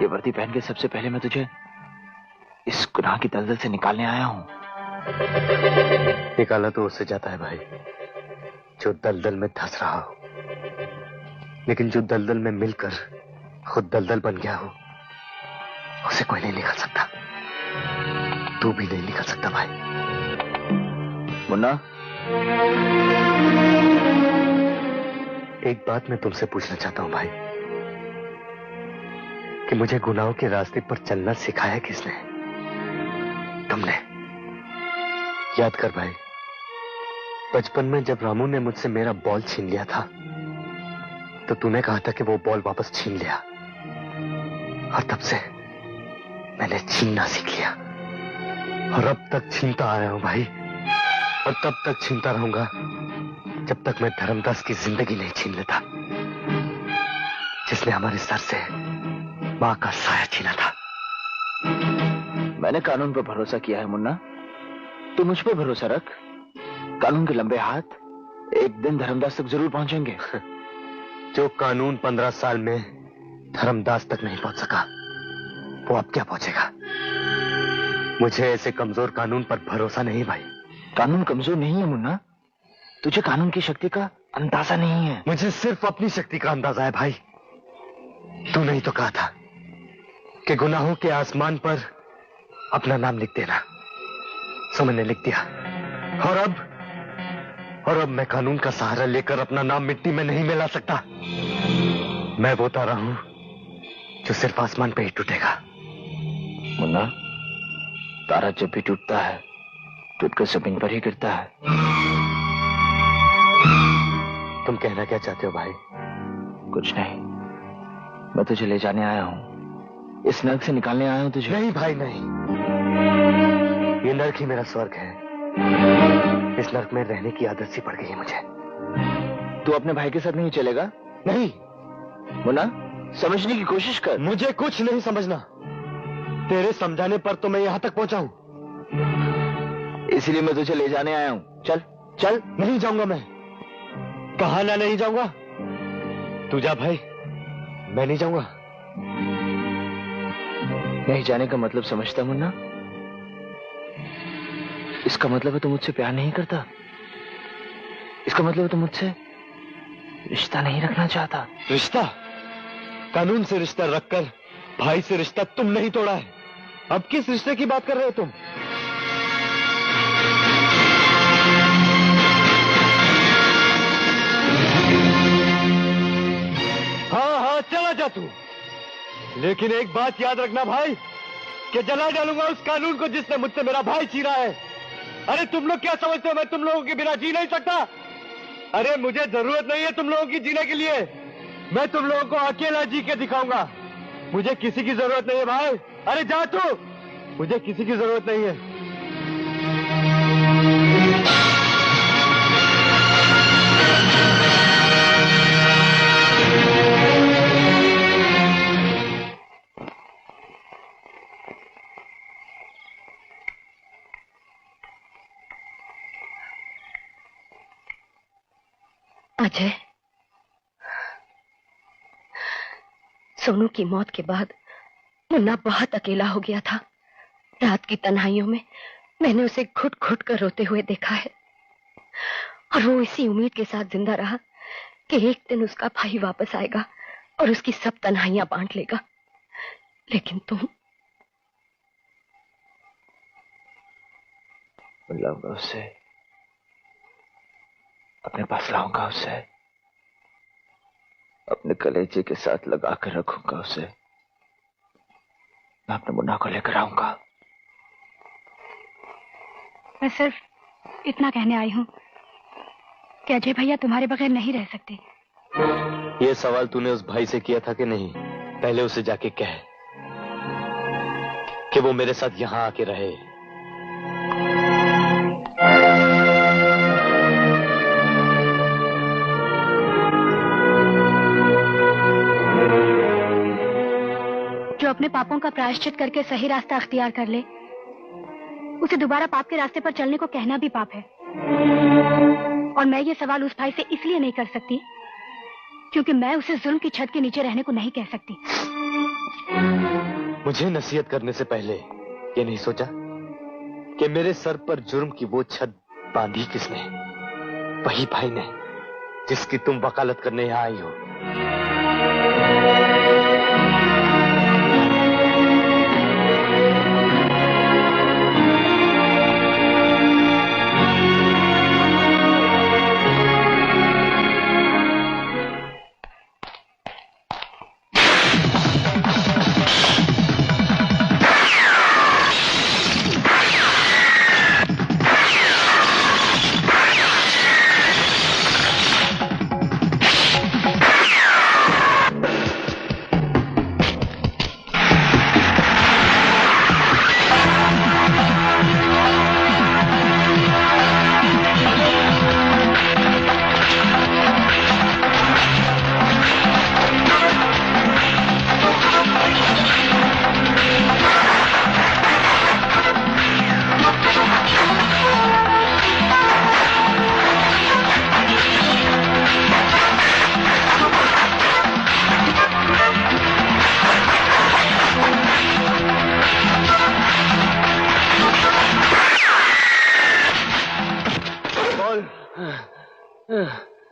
ये वर्दी पहन के सबसे पहले मैं तुझे इस गुनाह की दलदल से निकालने आया हूं। निकाला तो उससे जाता है भाई जो दलदल में धंस रहा हो, लेकिन जो दलदल में मिलकर खुद दलदल बन गया हो, उसे कोई नहीं निकाल सकता। तू भी नहीं निकाल सकता भाई। मुन्ना, एक बात मैं तुमसे पूछना चाहता हूं भाई, कि मुझे गुनाहों के रास्ते पर चलना सिखाया किसने? तुमने। याद कर भाई, बचपन में जब रामू ने मुझसे मेरा बॉल छीन लिया था, तो तूने कहा था कि वो बॉल वापस छीन लिया, और तब से मैंने छीनना सीख लिया और अब तक छीनता आया हूं भाई, और तब तक छीनता रहूंगा जब तक मैं धर्मदास की जिंदगी नहीं छीन लेता, जिसने हमारे सर से मां का साया छीना था। मैंने कानून पर भरोसा किया है मुन्ना, तू मुझ पर भरोसा रख। कानून के लंबे हाथ एक दिन धर्मदास तक जरूर पहुंचेंगे। जो कानून 15 साल में धर्मदास तक नहीं पहुंच सका, वो अब क्या पहुंचेगा? मुझे ऐसे कमजोर कानून पर भरोसा नहीं भाई। कानून कमजोर नहीं है मुन्ना, तुझे कानून की शक्ति का अंदाजा नहीं है। मुझे सिर्फ अपनी शक्ति का अंदाजा है भाई। तूने ही तो कहा था कि गुनाहों के आसमान पर अपना नाम लिख देना, सो मैंने लिख दिया। और अब मैं कानून का सहारा लेकर अपना नाम मिट्टी में नहीं मिला सकता। मैं वो तारा हूं जो सिर्फ आसमान पे ही टूटेगा। मुन्ना, तारा जब भी टूटता है टूटकर जमीन पर ही गिरता है। तुम कहना क्या चाहते हो भाई? कुछ नहीं, मैं तुझे ले जाने आया हूं, इस नर्क से निकालने आया हूं तुझे। नहीं भाई नहीं, ये नर्क ही मेरा स्वर्ग है। इस नर्क में रहने की आदत सी पड़ गई है मुझे। तू अपने भाई के साथ नहीं चलेगा? नहीं मुन्ना, समझने की कोशिश कर। मुझे कुछ नहीं समझना, तेरे समझाने पर तो मैं यहां तक पहुंचा हूं। इसीलिए मैं तुझे ले जाने आया हूं। चल चल। नहीं जाऊंगा मैं। कहा ना नहीं जाऊंगा? तू जा भाई, मैं नहीं जाऊंगा। नहीं जाने का मतलब समझता मुन्ना? इसका मतलब है तू मुझसे प्यार नहीं करता। इसका मतलब है तू मुझसे रिश्ता नहीं रखना चाहता। रिश्ता? कानून से रिश्ता रखकर भाई से रिश्ता तुम नहीं तोड़ा है। अब किस रिश्ते की बात कर रहे हो तुम? हाँ चला जा तू, लेकिन एक बात याद रखना भाई, कि जला डालूंगा उस कानून को जिसने मुझसे मेरा भाई छीना है। अरे तुम लोग क्या समझते हो मैं तुम लोगों के बिना जी नहीं सकता? अरे मुझे जरूरत नहीं है तुम लोगों की जीने के लिए। मैं तुम लोगों को अकेला जी के दिखाऊंगा। मुझे किसी की जरूरत नहीं है भाई। अरे जा तू, मुझे किसी की जरूरत नहीं है। अजय, सोनू की मौत के बाद मुन्ना बहुत अकेला हो गया था। रात की तन्हाइयों में मैंने उसे घुट घुट कर रोते हुए देखा है, और वो इसी उम्मीद के साथ जिंदा रहा कि एक दिन उसका भाई वापस आएगा और उसकी सब तन्हाइयां बांट लेगा। लेकिन तुम? लाऊंगा उसे, अपने पास लाऊंगा उसे, अपने कलेजे के साथ लगा कर रखूंगा उसे। मैं अपने मुन्ना को लेकर आऊंगा। मैं सिर्फ इतना कहने आई हूं कि अजय भैया तुम्हारे बगैर नहीं रह सकते। ये सवाल तूने उस भाई से किया था कि नहीं? पहले उसे जाके कह कि वो मेरे साथ यहां आके रहे। जो अपने पापों का प्रायश्चित करके सही रास्ता अख्तियार कर ले, उसे दोबारा पाप के रास्ते पर चलने को कहना भी पाप है। और मैं ये सवाल उस भाई से इसलिए नहीं कर सकती क्योंकि मैं उसे जुल्म की छत के नीचे रहने को नहीं कह सकती। मुझे नसीहत करने से पहले ये नहीं सोचा कि मेरे सर पर जुर्म की वो छत बांधी किसने? वही भाई ने जिसकी तुम वकालत करने यहां आई हो।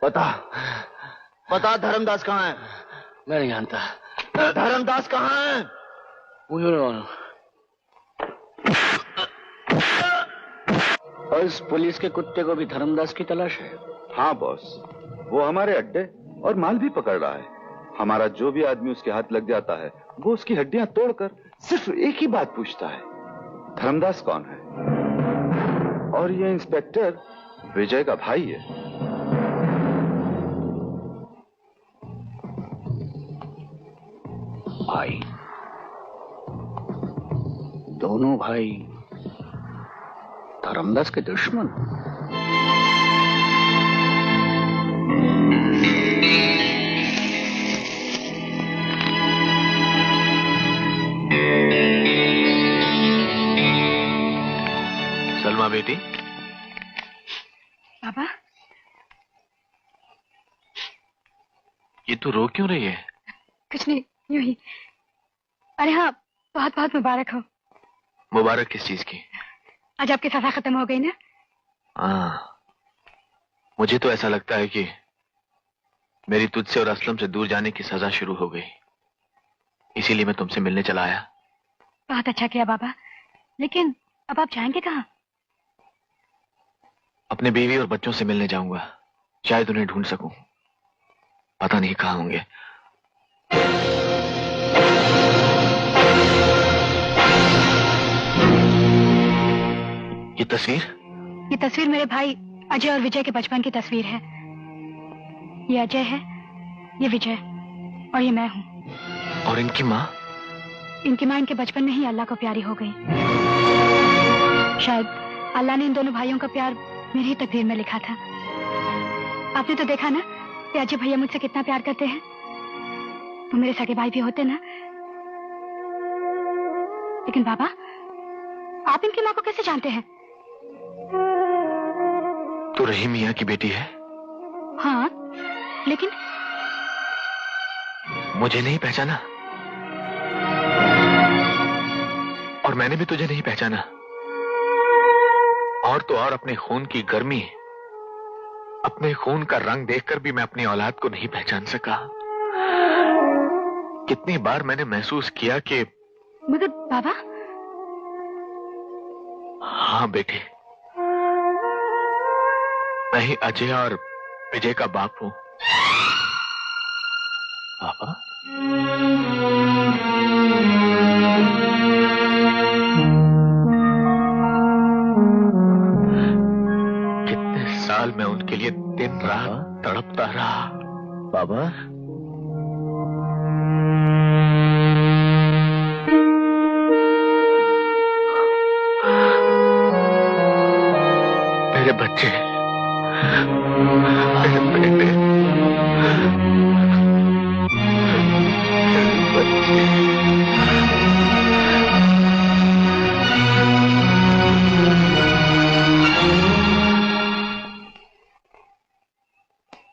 बता धर्मदास कहाँ है? मैं नहीं जानता। धर्मदास कहाँ है? मुझे नहीं मालूम। और इस पुलिस के कुत्ते को भी धर्मदास की तलाश है? हाँ बॉस, वो हमारे अड्डे और माल भी पकड़ रहा है। हमारा जो भी आदमी उसके हाथ लग जाता है वो उसकी हड्डियां तोड़कर सिर्फ एक ही बात पूछता है, धर्मदास कौन है? और ये इंस्पेक्टर विजय का भाई है। भाई? दोनों भाई धर्मदास के दुश्मन? सलमा बेटी। पापा, ये तू रो क्यों रही है? कुछ नहीं, यूं ही। अरे हाँ, बहुत बहुत मुबारक हो। मुबारक किस चीज की? आज आपकी सजा खत्म हो गई ना? हाँ, मुझे तो ऐसा लगता है कि मेरी तुझसे और असलम से दूर जाने की सजा शुरू हो गई, इसीलिए मैं तुमसे मिलने चला आया। बहुत अच्छा किया बाबा, लेकिन अब आप जाएंगे कहाँ? अपने बीवी और बच्चों से मिलने जाऊंगा, शायद उन्हें ढूंढ सकूं, पता नहीं कहाँ होंगे। ये तस्वीर मेरे भाई अजय और विजय के बचपन की तस्वीर है। ये अजय है, ये विजय, और ये मैं हूँ। और इनकी माँ? इनकी माँ इनके बचपन में ही अल्लाह को प्यारी हो गई। शायद अल्लाह ने इन दोनों भाइयों का प्यार मेरी ही तकदीर में लिखा था। आपने तो देखा ना कि अजय भैया मुझसे कितना प्यार करते हैं। वो मेरे सगे भाई भी होते ना। लेकिन बाबा, आप इनकी माँ को कैसे जानते हैं? तो रहीम मियाँ की बेटी है। हाँ, लेकिन मुझे नहीं पहचाना, और मैंने भी तुझे नहीं पहचाना। और तो और अपने खून की गर्मी, अपने खून का रंग देखकर भी मैं अपनी औलाद को नहीं पहचान सका। कितनी बार मैंने महसूस किया कि मगर बाबा। हाँ बेटे, मैं ही अजय और विजय का बाप हूं। पापा? कितने साल मैं उनके लिए दिन रात तड़पता रहा। बाबा? मेरे बच्चे, मेरे बेटे,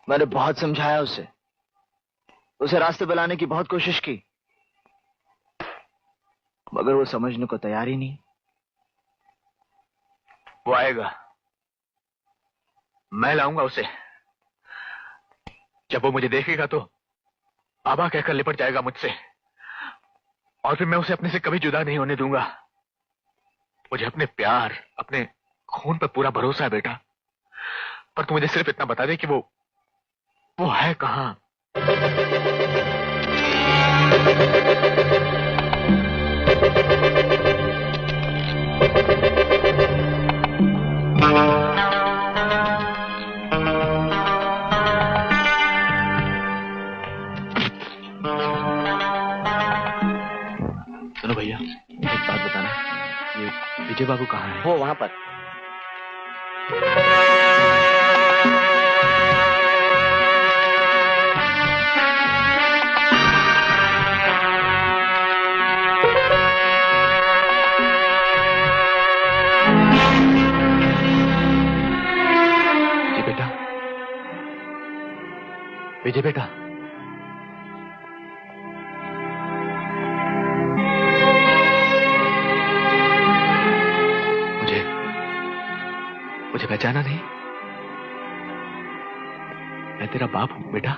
मैंने बहुत समझाया उसे रास्ते पे लाने की बहुत कोशिश की, मगर वो समझने को तैयार ही नहीं। वो आएगा, मैं लाऊंगा उसे। जब वो मुझे देखेगा तो बाबा कहकर लिपट जाएगा मुझसे, और फिर मैं उसे अपने से कभी जुदा नहीं होने दूंगा। मुझे अपने प्यार, अपने खून पर पूरा भरोसा है बेटा, पर तू मुझे सिर्फ इतना बता दे कि वो है कहां। सुनो भैया, एक बात बताना, ये विजय बाबू कहाँ है? वो वहां पर। विजय बेटा, मुझे पहचाना नहीं? मैं तेरा बाप हूं बेटा,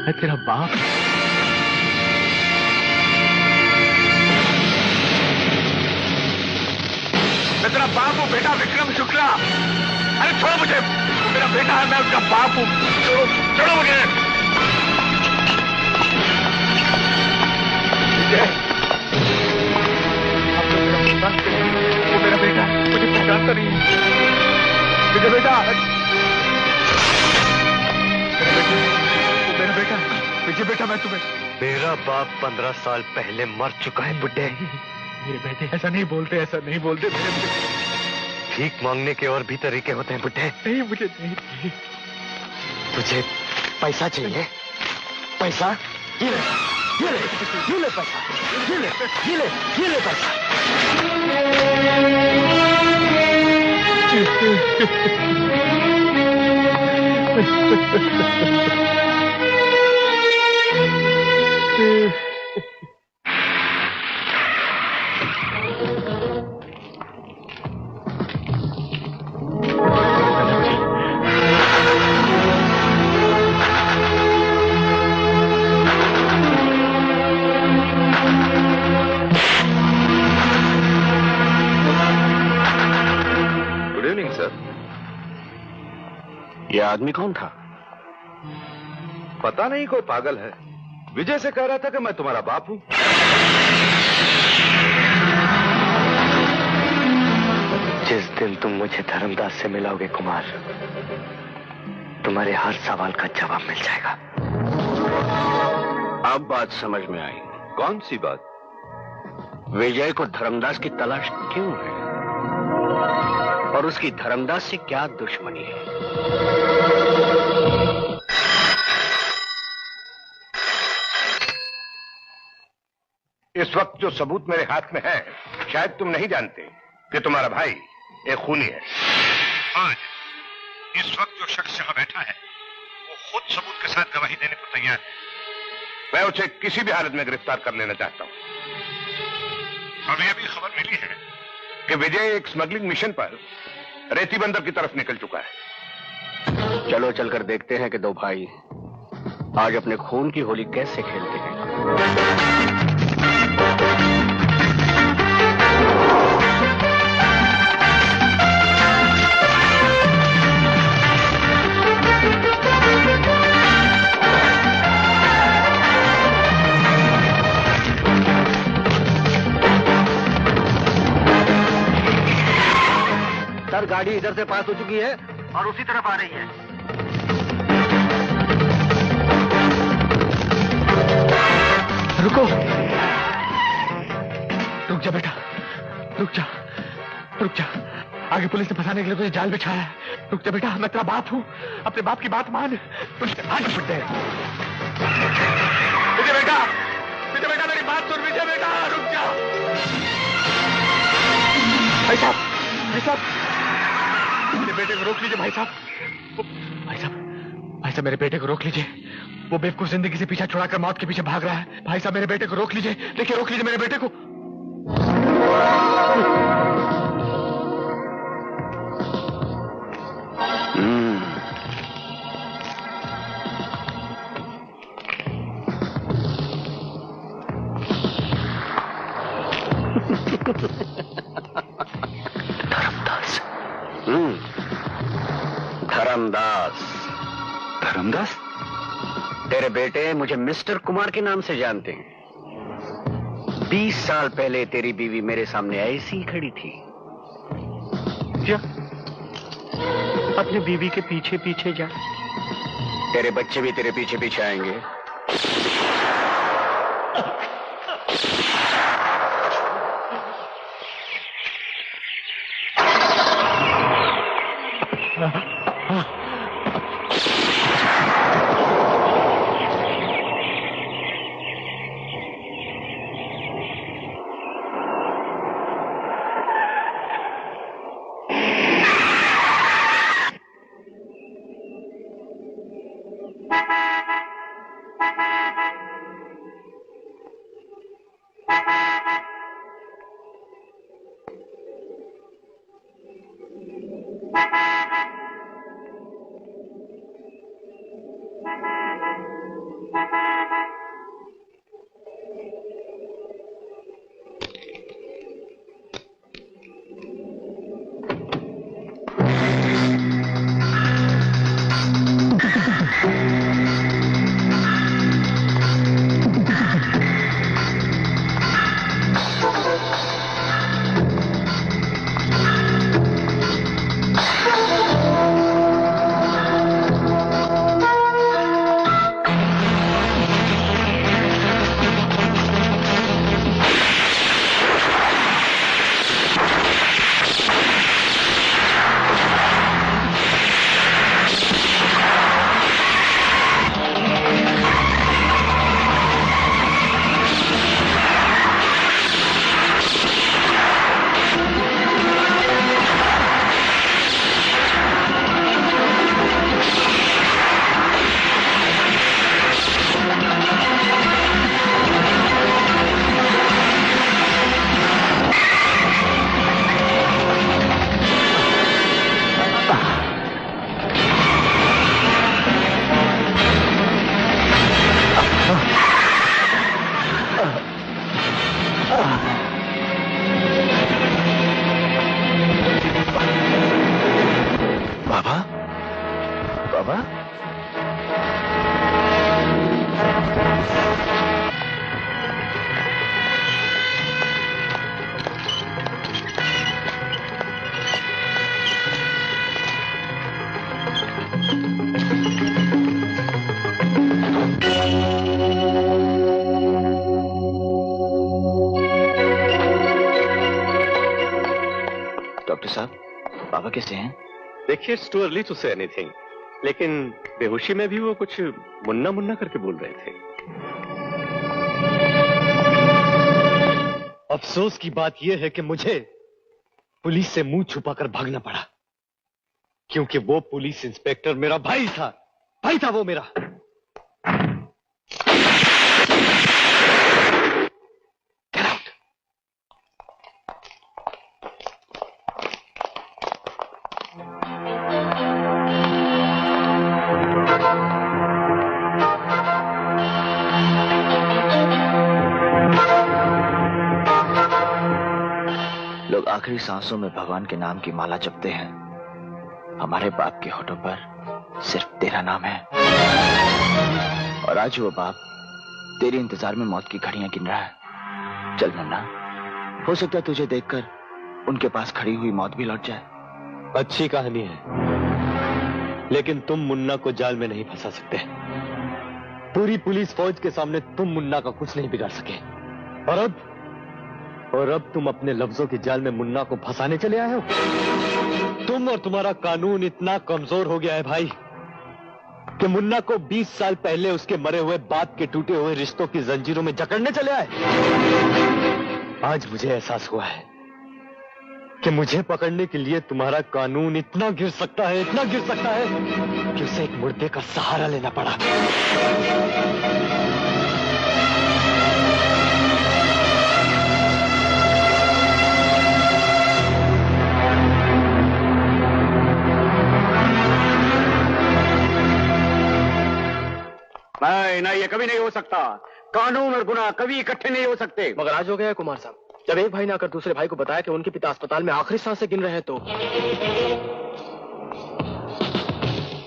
मैं तेरा बाप। मैं तेरा बाप हूं बेटा, विक्रम शुक्ला। अरे छोड़ो मुझे, वो मेरा बेटा है, मैं उसका बाप हूं। छोड़ो, छोड़ो मुझे। वो मेरा बेटा है, मुझे पहचानता नहीं है। विजय बेटा, मेरा बेटा, विजय बेटा, मैं तुम्हें। मेरा बाप 15 साल पहले मर चुका है बुड्ढे। मेरे बेटे ऐसा नहीं बोलते, ऐसा नहीं बोलते मेरे बेटे। भीख मांगने के और भी तरीके होते हैं बुड्ढे। नहीं, मुझे नहीं चाहिए। तुझे पैसा चाहिए? पैसा? ये ले, ये ले, ये ले पैसा, ये ले, ये ले, ये ले पैसा। यह आदमी कौन था? पता नहीं, कोई पागल है। विजय से कह रहा था कि मैं तुम्हारा बाप हूं। जिस दिन तुम मुझे धर्मदास से मिलाओगे कुमार, तुम्हारे हर सवाल का जवाब मिल जाएगा। अब बात समझ में आई। कौन सी बात? विजय को धर्मदास की तलाश क्यों है और उसकी धर्मदास से क्या दुश्मनी है? इस वक्त जो सबूत मेरे हाथ में है, शायद तुम नहीं जानते कि तुम्हारा भाई एक खूनी है। आज इस वक्त जो शख्स यहां बैठा है, वो खुद सबूत के साथ गवाही देने को तैयार है। मैं उसे किसी भी हालत में गिरफ्तार कर लेना चाहता हूं। हमें अभी खबर मिली है कि विजय एक स्मगलिंग मिशन पर रेती बंदर की तरफ निकल चुका है। चलो चलकर देखते हैं कि दो भाई आज अपने खून की होली कैसे खेलते हैं। सर, गाड़ी इधर से पास हो चुकी है और उसी तरफ आ रही है। रुको, रुक जा बेटा, रुक जा, रुक जा। आगे पुलिस ने फंसाने के लिए तुझे जाल बिछाया है। रुक जा बेटा, मैं तेरा बाप हूं, अपने बाप की बात मान। तुझे आगे फुट दे। विजय बेटा, विजय बेटा, मेरी बात सुन। विजय बेटा, रुक जा। भाई साहब, भाई साहब, मेरे बेटे को रोक लीजिए भाई साहब। भाई साहब, भाई साहब, मेरे बेटे को रोक लीजिए। वो बेवकूफ जिंदगी से पीछा छुड़ाकर मौत के पीछे भाग रहा है। भाई साहब, मेरे बेटे को रोक लीजिए। देखिए, रोक लीजिए मेरे बेटे को। धर्मदास। धर्मदास। धर्मदास? तेरे बेटे मुझे मिस्टर कुमार के नाम से जानते हैं। 20 साल पहले तेरी बीवी मेरे सामने ऐसी ही खड़ी थी। क्या? अपने बीवी के पीछे पीछे जा। तेरे बच्चे भी तेरे पीछे पीछे आएंगे। साहब, बाबा कैसे हैं? देखिए, it's too early to say anything, लेकिन बेहोशी में भी वो कुछ मुन्ना मुन्ना करके बोल रहे थे। अफसोस की बात यह है कि मुझे पुलिस से मुंह छुपाकर भागना पड़ा, क्योंकि वो पुलिस इंस्पेक्टर मेरा भाई था वो मेरा। लोग आखिरी सांसों में भगवान के नाम की माला जपते हैं। हमारे बाप के होठों पर सिर्फ तेरा नाम है, और आज वो बाप तेरे इंतजार में मौत की घड़ियां गिन रहा है। चल मुन्ना, हो सकता है तुझे देखकर उनके पास खड़ी हुई मौत भी लौट जाए। अच्छी कहानी है, लेकिन तुम मुन्ना को जाल में नहीं फंसा सकते। पूरी पुलिस फौज के सामने तुम मुन्ना का कुछ नहीं बिगाड़ सके, और अब तुम अपने लफ्जों की जाल में मुन्ना को फंसाने चले आए हो। तुम और तुम्हारा कानून इतना कमजोर हो गया है भाई कि मुन्ना को 20 साल पहले उसके मरे हुए बाप के टूटे हुए रिश्तों की जंजीरों में जकड़ने चले आए। आज मुझे एहसास हुआ है कि मुझे पकड़ने के लिए तुम्हारा कानून इतना गिर सकता है कि उसे एक मुर्दे का सहारा लेना पड़ा। नहीं, ये कभी नहीं हो सकता। कानून और गुनाह कभी इकट्ठे नहीं हो सकते। मगर आज हो गया है कुमार साहब, जब एक भाई ने आकर दूसरे भाई को बताया कि उनके पिता अस्पताल में आखिरी सांसें गिन रहे हैं तो।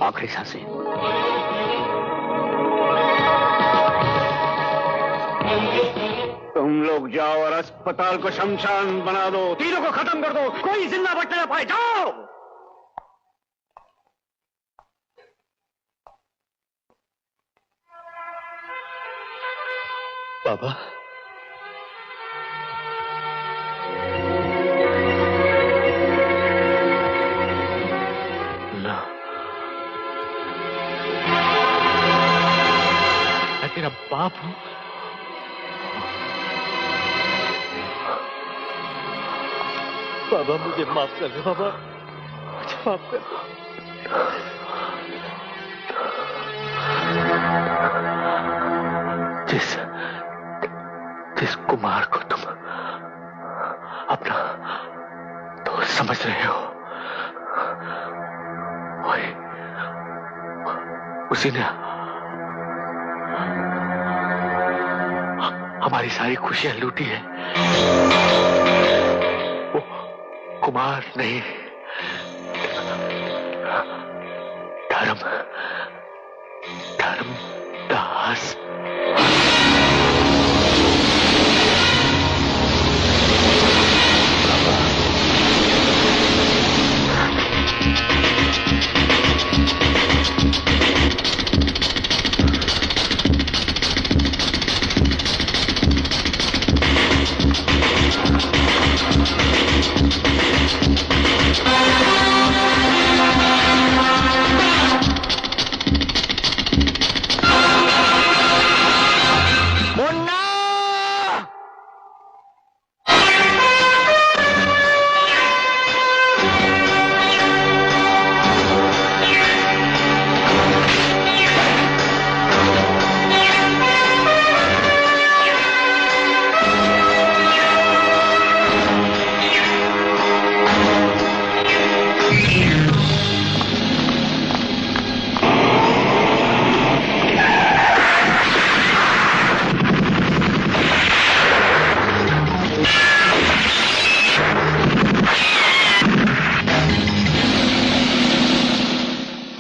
आखिरी सांसें? तुम लोग जाओ और अस्पताल को शमशान बना दो, तीनों को खत्म कर दो, कोई जिंदा बचने ना पाए। जाओ। बाबा, मैं तेरा बाप हूं। बाबा मुझे माफ कर दो, बाबा मुझे माफ कर दो। जिस कुमार को तुम अपना दोस्त समझ रहे हो, उसी ने हमारी सारी खुशियां लूटी है। वो कुमार नहीं, धर्मदास।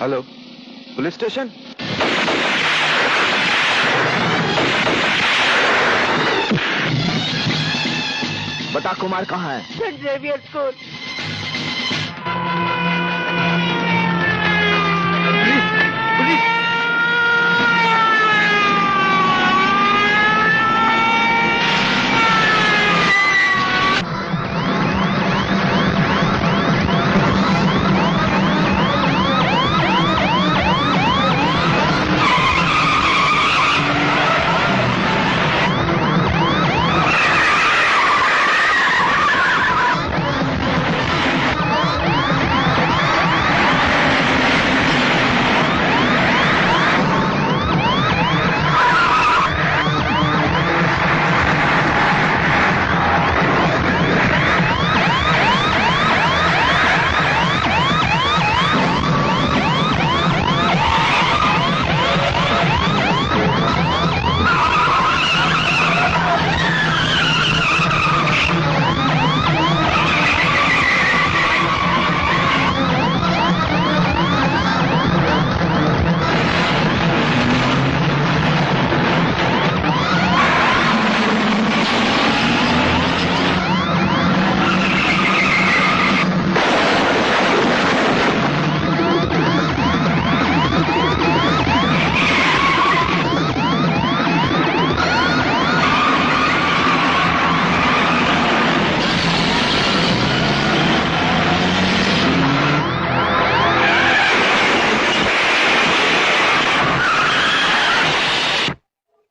Hello, police station? बता कुमार कहाँ है? Saint Xavier school.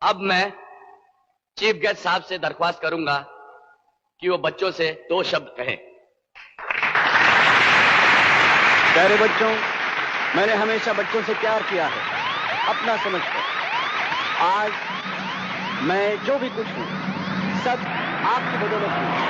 अब मैं चीफ गेस्ट साहब से दरख्वास्त करूंगा कि वो बच्चों से 2 शब्द कहें। प्यारे बच्चों, मैंने हमेशा बच्चों से प्यार किया है, अपना समझकर। आज मैं जो भी कुछ हूं सब आपकी बदौलत हूं।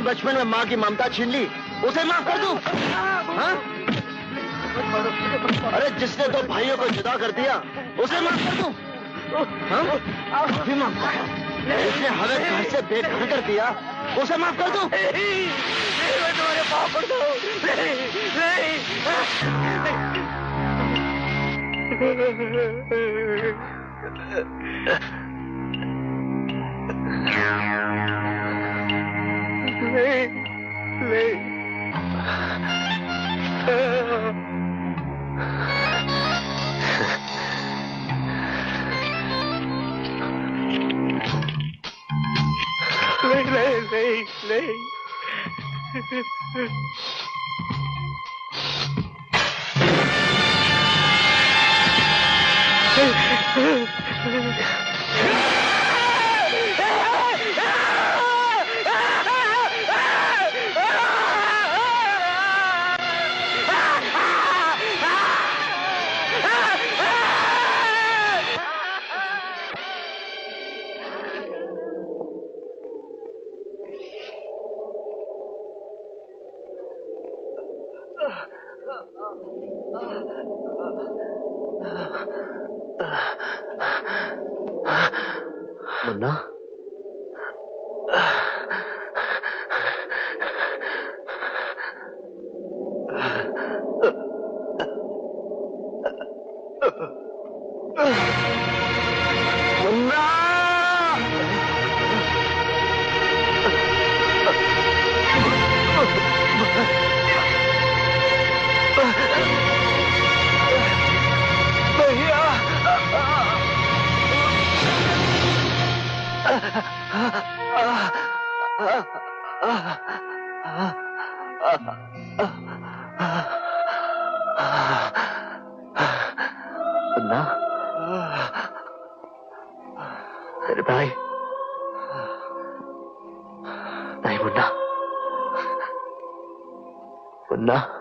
बचपन में माँ की ममता छीन ली, उसे माफ कर दूं? हाँ? अरे जिसने 2 भाइयों को जुदा कर दिया, उसे माफ कर दूं? हाँ? अभी माफ कर। जिसने हमें घर से बेघर कर दिया, उसे माफ कर दूं? मैं तुम्हारे पाप पड़ दूं। मुन्ना, मुन्ना, मेरे भाई, नहीं मुन्ना, मुन्ना।